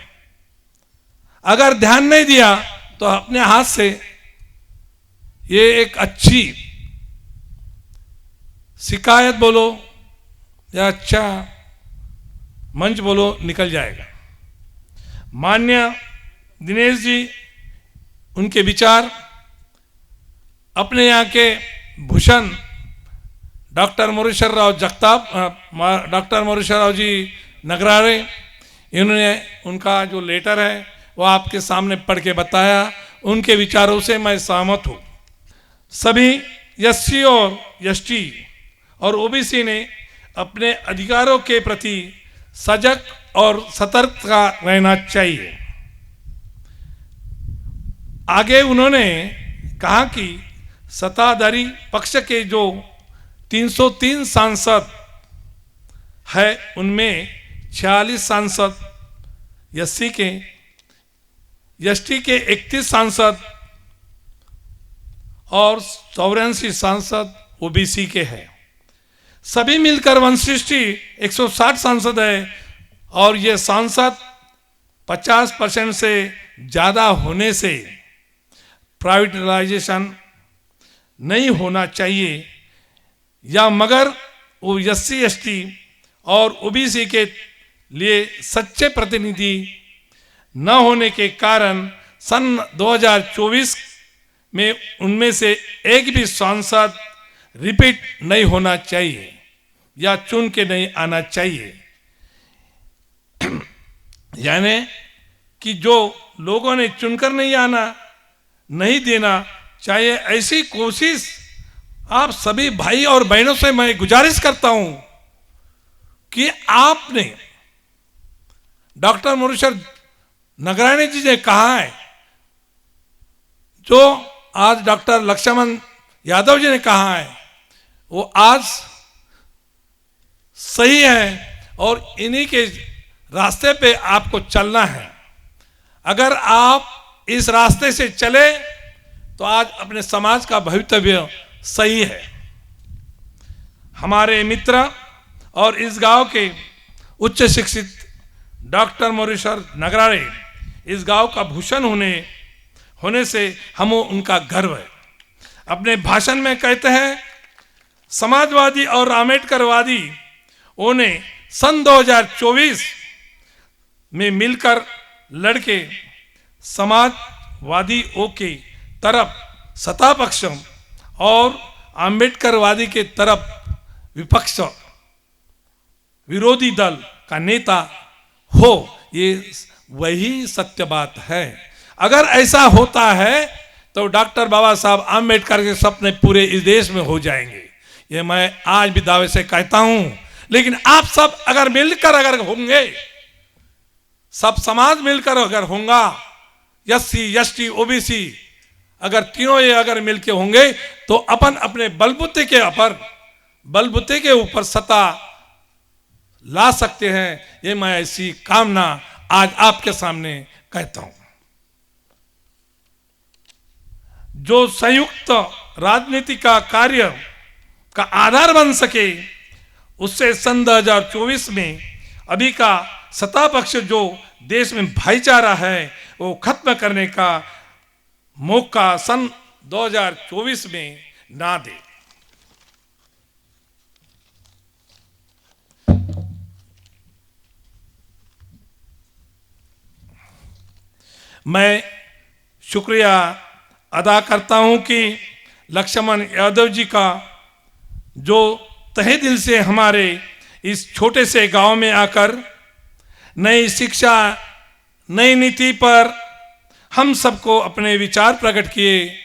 D: अगर ध्यान नहीं दिया तो अपने हाथ से ये एक अच्छी शिकायत बोलो या अच्छा मंच बोलो निकल जाएगा। मान्य दिनेश जी, उनके विचार अपने यहाँ के भूषण डॉक्टर मोरेश्वर राव जी नगरारे, इन्होंने उनका जो लेटर है वो आपके सामने पढ़ के बताया। उनके विचारों से मैं सहमत हूँ। सभी SC और ST और OBC ने अपने अधिकारों के प्रति सजग और सतर्क रहना चाहिए। आगे उन्होंने कहा कि सत्ताधारी पक्ष के जो 303 सांसद है उनमें 46 सांसद SC के, ST के 31 सांसद और 84 सांसद OBC के हैं। सभी मिलकर 160 सांसद है, और ये सांसद 50% से ज़्यादा होने से प्राइवेटाइजेशन नहीं होना चाहिए, या मगर वो SC, ST और OBC के लिए सच्चे प्रतिनिधि न होने के कारण सन 2024 में उनमें से एक भी सांसद रिपीट नहीं होना चाहिए या चुन के नहीं आना चाहिए। यानी कि जो लोगों ने चुनकर नहीं देना चाहिए, ऐसी कोशिश आप सभी भाई और बहनों से मैं गुजारिश करता हूं कि आपने डॉक्टर मोरेश्वर नगराणी जी ने कहा है, जो आज डॉक्टर लक्ष्मण यादव जी ने कहा है, वो आज सही है और इन्हीं के रास्ते पे आपको चलना है। अगर आप इस रास्ते से चले तो आज अपने समाज का भवितव्य सही है। हमारे मित्र और इस गांव के उच्च शिक्षित डॉक्टर मोरेश्वर नगराळे इस गांव का भूषण होने से हमें उनका गर्व है। अपने भाषण में कहते हैं, समाजवादी और आम्बेडकरवादी ने सन 2024 में मिलकर लड़के समाजवादियों के तरफ सत्ता पक्ष और आम्बेडकरवादी के तरफ विपक्ष विरोधी दल का नेता हो, ये वही सत्य बात है। अगर ऐसा होता है तो डॉक्टर बाबा साहब आम्बेडकर के सपने पूरे इस देश में हो जाएंगे, ये मैं आज भी दावे से कहता हूं। लेकिन आप सब अगर मिलकर अगर होंगे, सब समाज मिलकर अगर होगा, SC ST OBC अगर तीनों ये अगर मिलके होंगे तो अपन अपने बलबूते के ऊपर सत्ता ला सकते हैं। ये मैं ऐसी कामना आज आपके सामने कहता हूं। जो संयुक्त राजनीति का कार्य का आधार बन सके, उससे सन 2024 में अभी का सत्ता पक्ष जो देश में भाईचारा है वो खत्म करने का मौका सन 2024 में ना दे। मैं शुक्रिया अदा करता हूं कि लक्ष्मण यादव जी का जो तहे दिल से हमारे इस छोटे से गांव में आकर नई शिक्षा, नई नीति पर हम सबको अपने विचार प्रकट किए,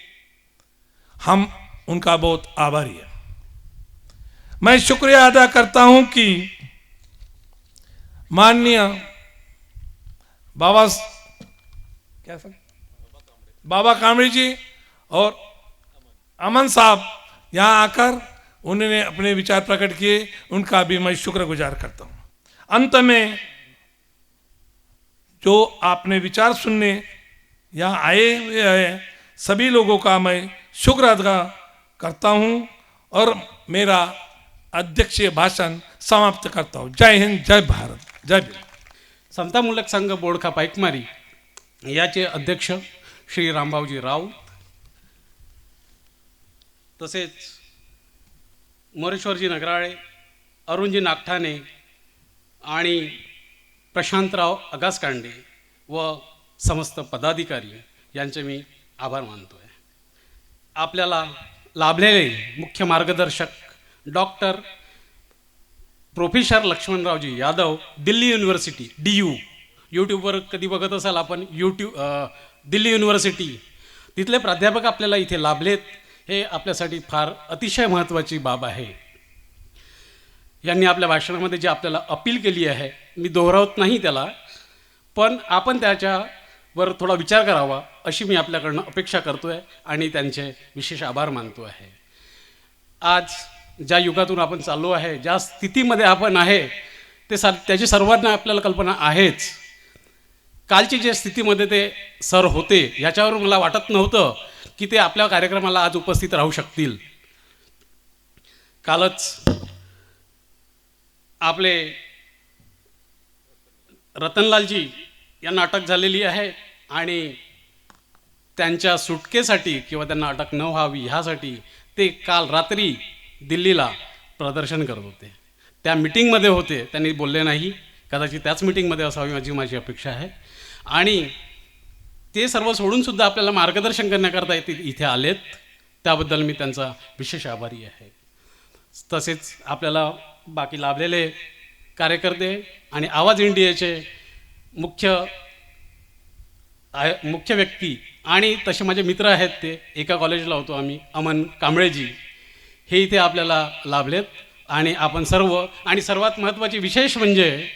D: हम उनका बहुत आभारी हैं। मैं शुक्रिया अदा करता हूं कि माननीय बाबा कामरे जी और अमन साहब यहाँ आकर उन्होंने अपने विचार प्रकट किए, उनका भी मैं शुक्रगुजार करता हूँ। अंत में जो आपने विचार सुनने यहाँ आए हुए हैं सभी लोगों का मैं शुक्र अदा करता हूँ और मेरा अध्यक्षीय भाषण समाप्त करता हूँ। जय हिंद, जय भारत, जय भीम।
E: समतामूलक संघ बोडखा पाईकमारी याचे अध्यक्ष श्री रामभाऊजी राऊत, तसेच मोरेश्वरजी नगराळे, अरुणजी नागठाणे आणि प्रशांतराव अगासकांडे व समस्त पदाधिकारी यांचे मी आभार मानतो आहे। आपल्याला लाभलेले मुख्य मार्गदर्शक doctor professor Laxmanraoji Yadav, Delhi university DU, यूट्यूबवर कधी बघत असाल आपण दिल्ली युनिव्हर्सिटी, तिथले प्राध्यापक आपल्याला इथे लाभलेत, हे आपल्यासाठी फार अतिशय महत्त्वाची बाब आहे। यांनी आपल्या भाषणामध्ये जी आपल्याला अपील केली आहे मी दोहरावत नाही त्याला, पण आपण त्याच्यावर थोडा विचार करावा अशी मी आपल्याकडनं अपेक्षा करतोय आणि त्यांचे विशेष आभार मानतो आहे। आज ज्या युगातून आपण चाललो आहे, ज्या स्थितीमध्ये आपण आहे त्याची सर्वांना आपल्याला कल्पना आहेच। कालची जे स्थितीमध्ये ते सर होते याच्यावर मला वाटत नव्हतं की ते आपल्या कार्यक्रमाला आज उपस्थित राहू शकतील। कालच आपले रतनलालजी यांना अटक झालेली आहे आणि त्यांच्या सुटकेसाठी किंवा त्यांना अटक न व्हावी ह्यासाठी ते काल रात्री दिल्लीला प्रदर्शन करत होते। त्या मीटिंगमध्ये होते, त्यांनी बोलले नाही, कदाचित त्याच मीटिंगमध्ये असावी माझी अपेक्षा आहे। आणि ते सर्व सोडूनसुद्धा आपल्याला मार्गदर्शन करण्याकरता इथे आलेत, त्याबद्दल मी त्यांचा विशेष आभारी आहे। तसेच आपल्याला बाकी लाभलेले कार्यकर्ते आणि आवाज इंडियाचे मुख्य व्यक्ती आणि तसे माझे मित्र आहेत, ते एका कॉलेजला होतो आम्ही, अमन कांबळेजी, हे इथे आपल्याला लाभलेत। आणि आपण सर्व, आणि सर्वात महत्त्वाची विशेष म्हणजे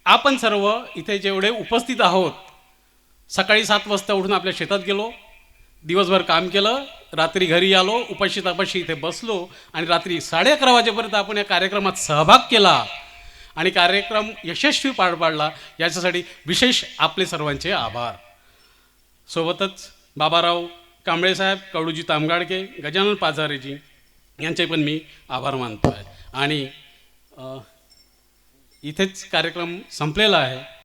E: आपण सर्व इथे जेवढे उपस्थित आहोत, सकाळी 7 वाजता उठून आपल्या शेतात गेलो, दिवसभर काम केलं, रात्री घरी आलो, उपाशी तापाशी इथे बसलो आणि रात्री 11:30 वाजेपर्यंत आपण या कार्यक्रमात सहभाग केला आणि कार्यक्रम यशस्वी पार पाडला, याच्यासाठी विशेष आपले सर्वांचे आभार। सोबतच बाबाराव कांबळे साहेब, कडूजी तामगाडके, गजानन पाझारेजी, यांचे पण मी आभार मानतो आहे. आणि इथेच कार्यक्रम संपलेला आहे.